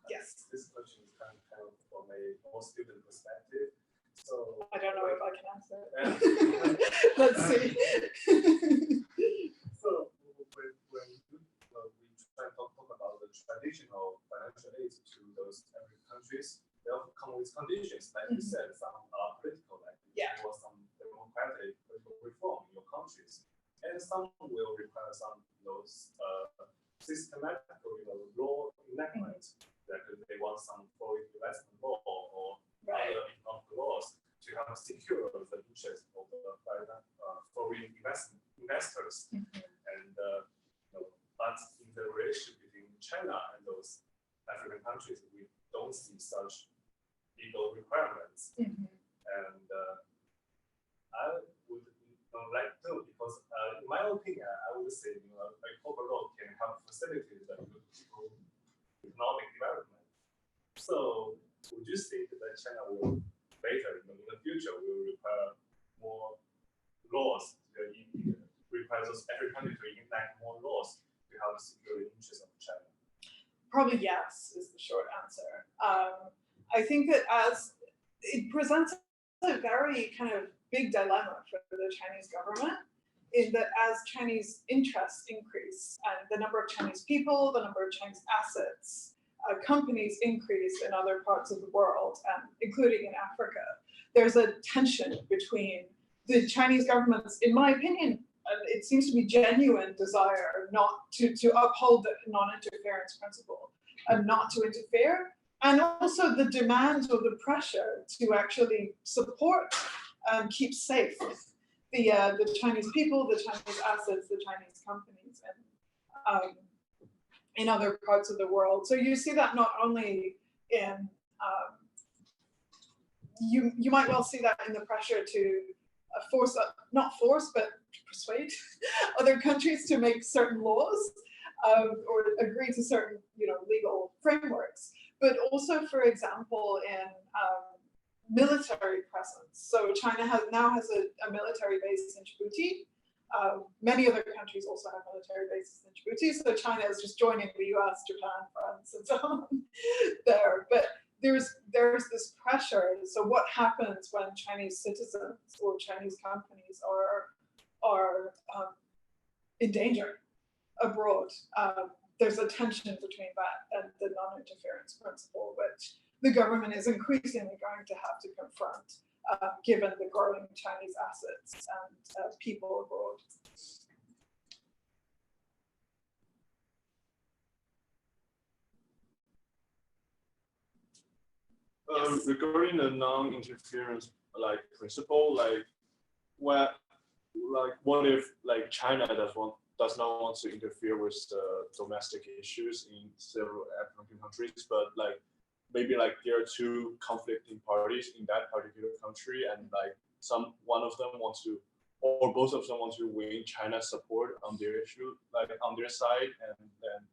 Yes. This question is kind of from a more student perspective. So I don't know if I can answer it. Let's see. So when we try to talk about the traditional financial aid to those African countries, they often come with conditions, like you said, some are political, like there was some democratic political reform in your countries, and some will require some systematic law enactment. Like they want some foreign investment law or other economic laws to help secure the interest of the foreign investors. And but in the relationship between China and those African countries, we don't see such legal requirements. And I would like to, because in my opinion, I would say a corporate law can help facilitate the economic development. So would you say that China will later in the future will require more laws, require those every country to enact more laws to help secure the interests of China? Probably yes is the short answer. I think that as it presents a very kind of big dilemma for the Chinese government, in that as Chinese interests increase and the number of Chinese people, the number of Chinese assets, companies increase in other parts of the world, including in Africa, there's a tension between the Chinese government's, in my opinion, it seems to be genuine desire not to uphold the non-interference principle and not to interfere, and also the demands or the pressure to actually support and keep safe the Chinese people, the Chinese assets, the Chinese companies, and in other parts of the world. So you see that not only in, you might well see that in the pressure to not force, but persuade other countries to make certain laws or agree to certain, legal frameworks. But also, for example, in military presence. So China now has a military base in Djibouti. Many other countries also have military bases in Djibouti. So China is just joining the US, Japan, France, and so on there. But there's this pressure. So what happens when Chinese citizens or Chinese companies are in danger abroad? There's a tension between that and the non-interference principle, which the government is increasingly going to have to confront, given the growing Chinese assets and people abroad. Regarding the non-interference principle, what if China does not want to interfere with the domestic issues in several African countries, but maybe there are two conflicting parties in that particular country, and one of them wants to, or both of them want to win China's support on their issue, on their side, and then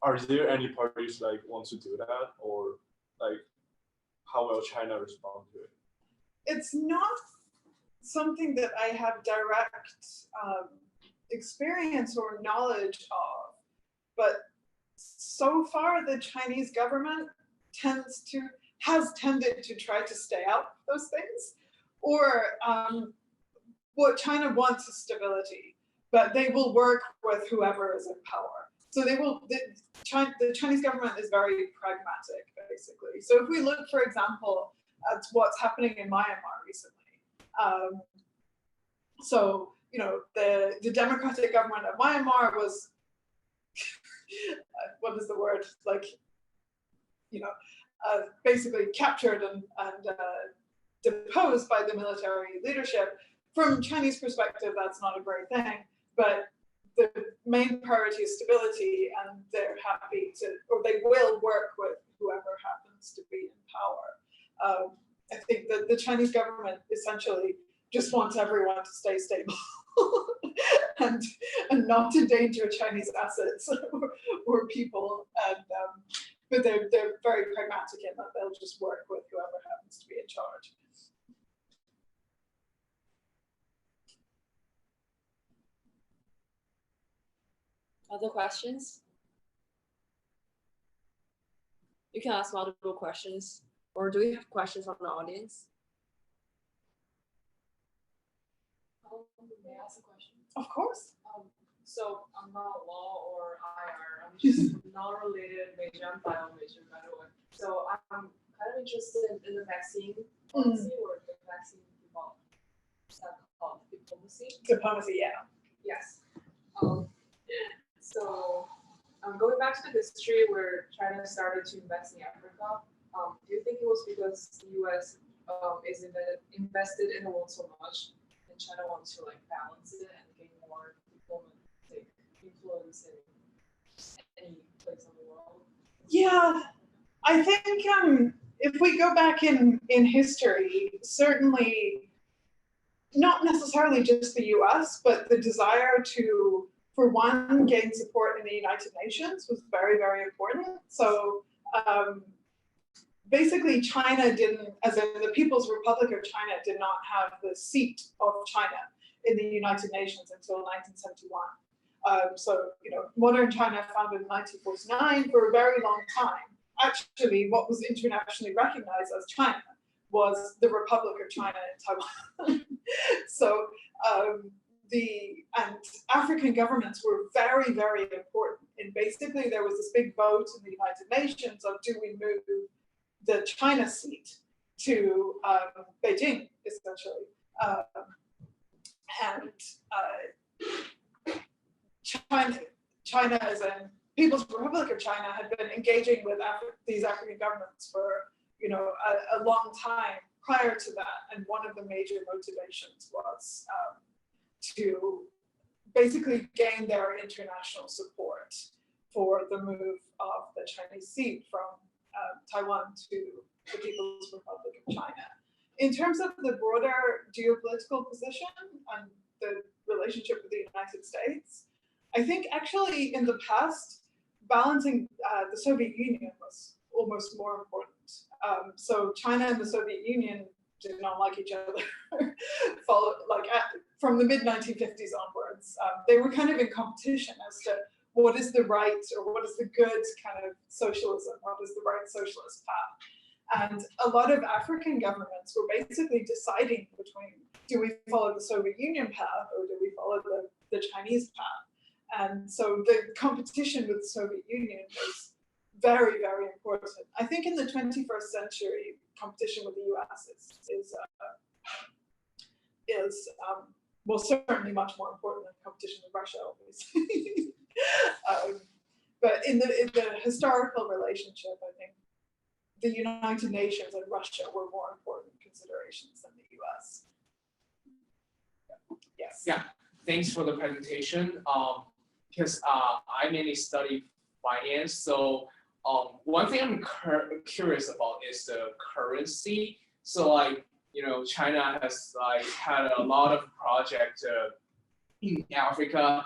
are there any parties want to do that, or how will China respond to it? It's not something that I have direct experience or knowledge of, but so far the Chinese government has tended to try to stay out of those things, or what China wants is stability, but they will work with whoever is in power. So the Chinese government is very pragmatic, basically. So if we look, for example, at what's happening in Myanmar recently, the democratic government of Myanmar was, what is the word, basically captured and deposed by the military leadership. From Chinese perspective, that's not a great thing, but the main priority is stability, and they're happy to, or they will work with whoever happens to be in power. I think that the Chinese government essentially just wants everyone to stay stable and not endanger Chinese assets or people. But they're very pragmatic in that they'll just work with whoever happens to be in charge. Other questions? You can ask multiple questions, or do we have questions from the audience? May I ask a question? Of course. So I'm not law or IR. I'm just non-related major. I'm bio major, by the way. So I'm kind of interested in the vaccine policy or the vaccine development. Is that called diplomacy? Diplomacy, yeah. Yes. So going back to the history where China started to invest in Africa, do you think it was because the US is invested in the world so much, and China wants to balance it and gain more diplomatic influence in any place in the world? Yeah, I think if we go back in history, certainly not necessarily just the US, but the desire to, for one, gain support in the United Nations was very, very important. So basically China didn't, as in the People's Republic of China, did not have the seat of China in the United Nations until 1971. Modern China founded in 1949, for a very long time. Actually, what was internationally recognized as China was the Republic of China and Taiwan. So and African governments were very, very important. And basically there was this big vote in the United Nations of, do we move the China seat to Beijing, essentially. China as in People's Republic of China had been engaging with these African governments for a long time prior to that, and one of the major motivations was to basically gain their international support for the move of the Chinese seat from Taiwan to the People's Republic of China. In terms of the broader geopolitical position and the relationship with the United States, I think actually in the past, balancing the Soviet Union was almost more important. So China and the Soviet Union did not like each other from the mid-1950s onwards. They were kind of in competition as to what is the right or what is the good kind of socialism, what is the right socialist path. And a lot of African governments were basically deciding between, do we follow the Soviet Union path or do we follow the Chinese path? And so the competition with the Soviet Union was very, very important. I think in the 21st century, competition with the US is well, certainly much more important than competition with Russia, obviously. But in the historical relationship, I think the United Nations and Russia were more important considerations than the US. Yes. Yeah, thanks for the presentation. Because I mainly study finance, so one thing I'm curious about is the currency. So China has had a lot of projects in Africa,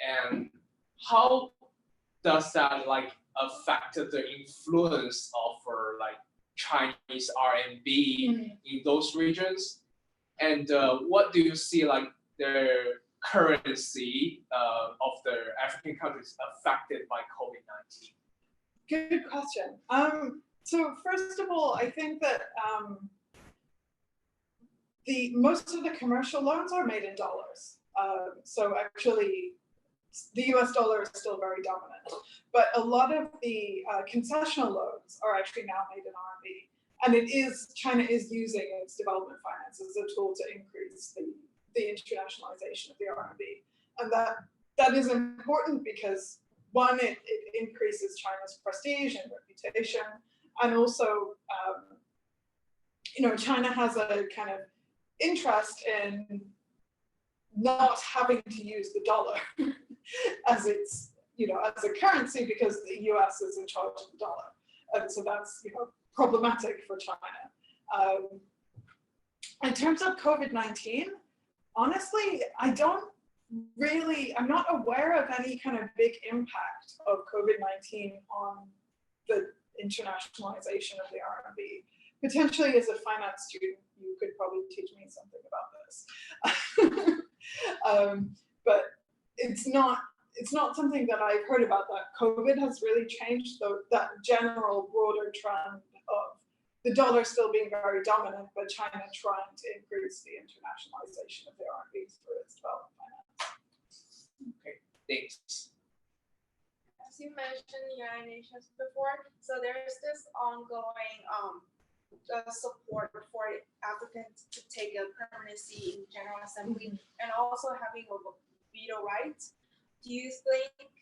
and how does that affect the influence of Chinese RMB in those regions? And what do you see their currency of the African countries affected by COVID-19? Good question. So first of all, I think that most of the commercial loans are made in dollars. So actually, the US dollar is still very dominant, but a lot of the concessional loans are actually now made in RMB. And China is using its development finance as a tool to increase the internationalization of the RMB. And that is important because one, it increases China's prestige and reputation. And also, China has a kind of interest in not having to use the dollar as its, as a currency because the US is in charge of the dollar. And so that's, problematic for China. In terms of COVID-19, honestly, I'm not aware of any kind of big impact of COVID-19 on the internationalization of the RMB. Potentially as a finance student, you could probably teach me something about this. But it's not something that I've heard about, that COVID has really changed that general broader trend of the dollar still being very dominant, but China trying to increase the internationalization of the RMB through its development finance. Okay, thanks. As you mentioned United Nations before, so there's this ongoing support for Africans to take a permanency in General Assembly and also having a veto right. Do you think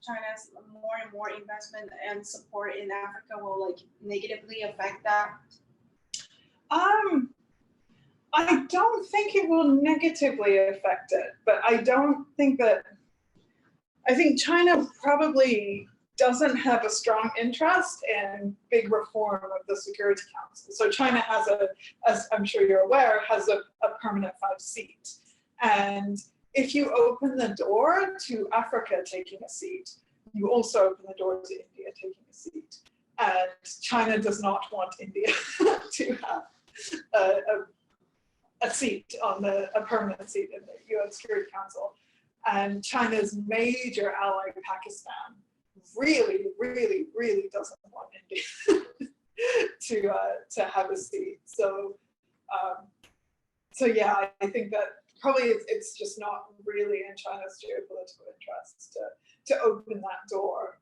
China's more and more investment and support in Africa will negatively affect that? I don't think it will negatively affect it, but I think China probably doesn't have a strong interest in big reform of the Security Council. So China has as I'm sure you're aware, has a permanent 5-seat. And if you open the door to Africa taking a seat, you also open the door to India taking a seat. And China does not want India to have a seat on a permanent seat in the UN Security Council. And China's major ally, Pakistan, really, really, really doesn't want India to have a seat. So yeah, I think that probably it's just not really in China's geopolitical interests to open that door.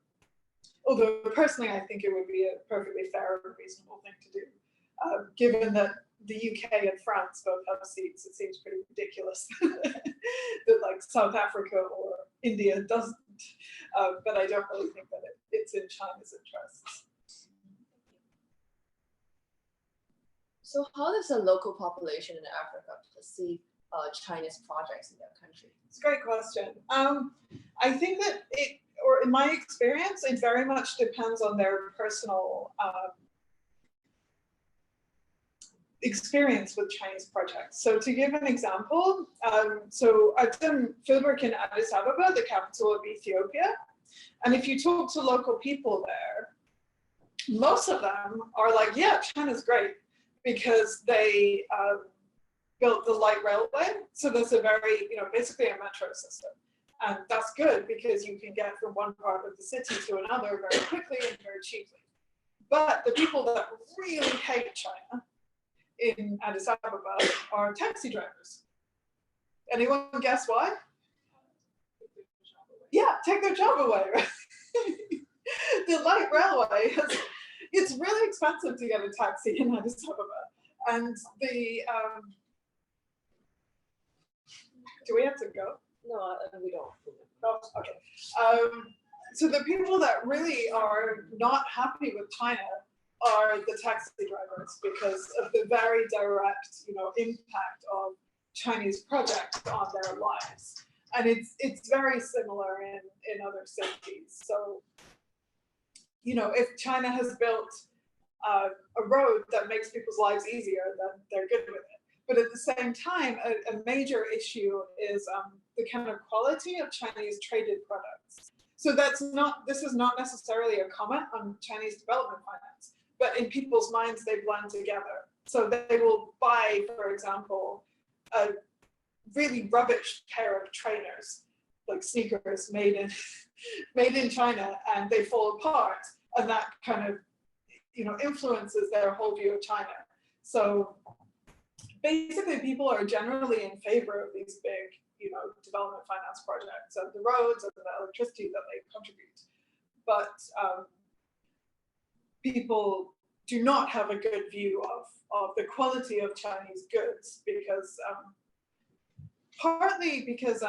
Although personally, I think it would be a perfectly fair and reasonable thing to do. Given that the UK and France both have seats, it seems pretty ridiculous that like South Africa or India doesn't. But I don't really think that it's in China's interests. So how does the local population in Africa perceive Chinese projects in their country? It's a great question. I think that or in my experience, it very much depends on their personal experience with Chinese projects. So to give an example, so I've done fieldwork in Addis Ababa, the capital of Ethiopia. And if you talk to local people there, most of them are like, yeah, China's great, because they built the light railway. So there's a very, basically a metro system. And that's good because you can get from one part of the city to another very quickly and very cheaply. But the people that really hate China in Addis Ababa are taxi drivers. Anyone guess why? Yeah, take their job away, right? The light railway it's really expensive to get a taxi in Addis Ababa. And the, do we have to go? No, we don't. Oh, okay. So the people that really are not happy with China are the taxi drivers because of the very direct, impact of Chinese projects on their lives. And it's very similar in other cities. So, if China has built a road that makes people's lives easier, then they're good with it. But at the same time, a major issue is the kind of quality of Chinese traded products. So this is not necessarily a comment on Chinese development finance, but in people's minds, they blend together. So they will buy, for example, a really rubbish pair of trainers, like sneakers made in China, and they fall apart, and that kind of, influences their whole view of China. So basically, people are generally in favor of these big, development finance projects and the roads and the electricity that they contribute. But people do not have a good view of the quality of Chinese goods because partly because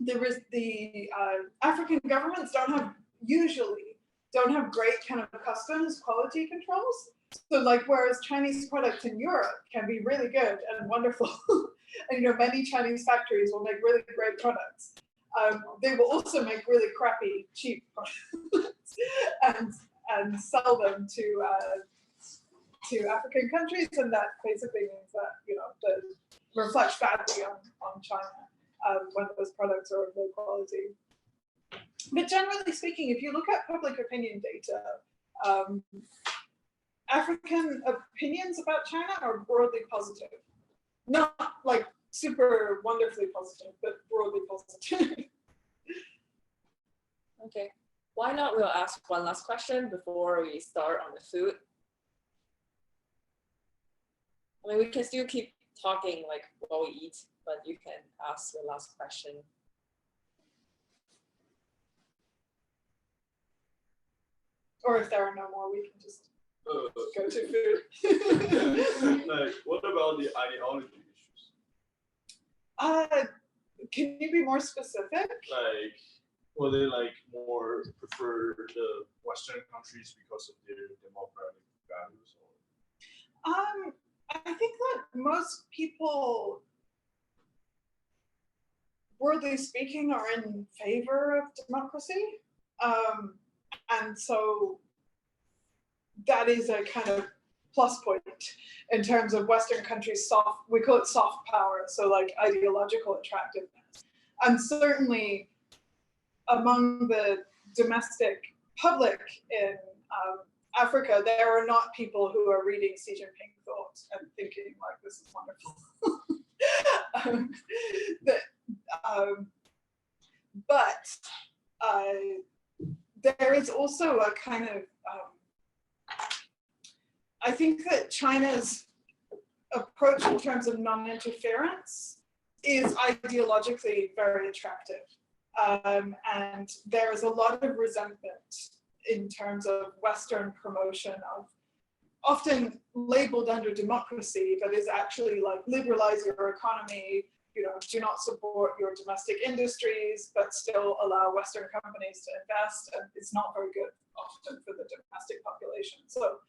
there is the African governments usually don't have great kind of customs quality controls. So like, whereas Chinese products in Europe can be really good and wonderful, and many Chinese factories will make really great products. They will also make really crappy, cheap products and sell them to African countries, and that basically means that that reflects badly on China when those products are of low quality. But generally speaking, if you look at public opinion data, African opinions about China are broadly positive. Not like super wonderfully positive, but broadly positive. Okay, why not we'll ask one last question before we start on the food. I mean, we can still keep talking like while we eat, but you can ask the last question. Or if there are no more, we can just go to food. Like, what about the ideology issues? Can you be more specific? Like, will they more prefer the Western countries because of their democratic values? I think that most people, broadly speaking, are in favor of democracy. And so that is a kind of plus point in terms of Western countries' we call it soft power, so like ideological attractiveness. And certainly among the domestic public in Africa, there are not people who are reading Xi Jinping thoughts and thinking like, this is wonderful. But there is also a kind of I think that China's approach in terms of non-interference is ideologically very attractive. And there is a lot of resentment in terms of Western promotion of often labeled under democracy, but is actually like liberalize your economy, you know, do not support your domestic industries, but still allow Western companies to invest, and it's not very good often for the domestic population. So,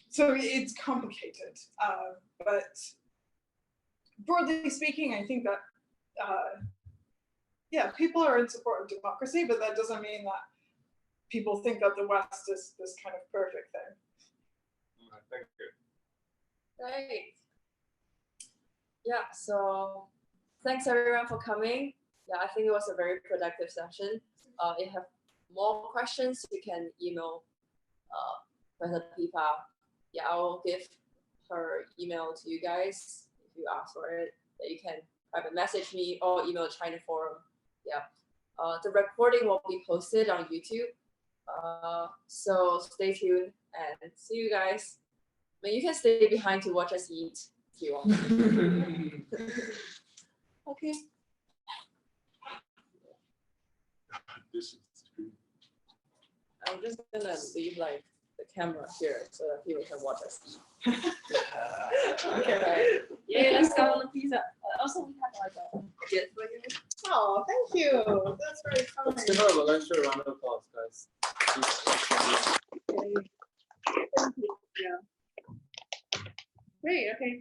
so it's complicated, but broadly speaking, I think that, yeah, people are in support of democracy, but that doesn't mean that people think that the West is this kind of perfect thing. Thank you. Great. Yeah, so thanks everyone for coming. Yeah, I think it was a very productive session. If you have more questions, you can email Professor Pippa. Yeah, I will give her email to you guys if you ask for it. That you can private message me or email China Forum. Yeah, the recording will be posted on YouTube. So stay tuned and see you guys. I mean, you can stay behind to watch us eat if you want. Okay. This is true. I'm just gonna leave like the camera here so that people can watch us eat. Okay. Yeah, let's go on the pizza. Also, we have like a gift for you. Oh, thank you. That's very kind. Let's give her a extra round of applause, guys. Thank you. Yeah. Great. Okay.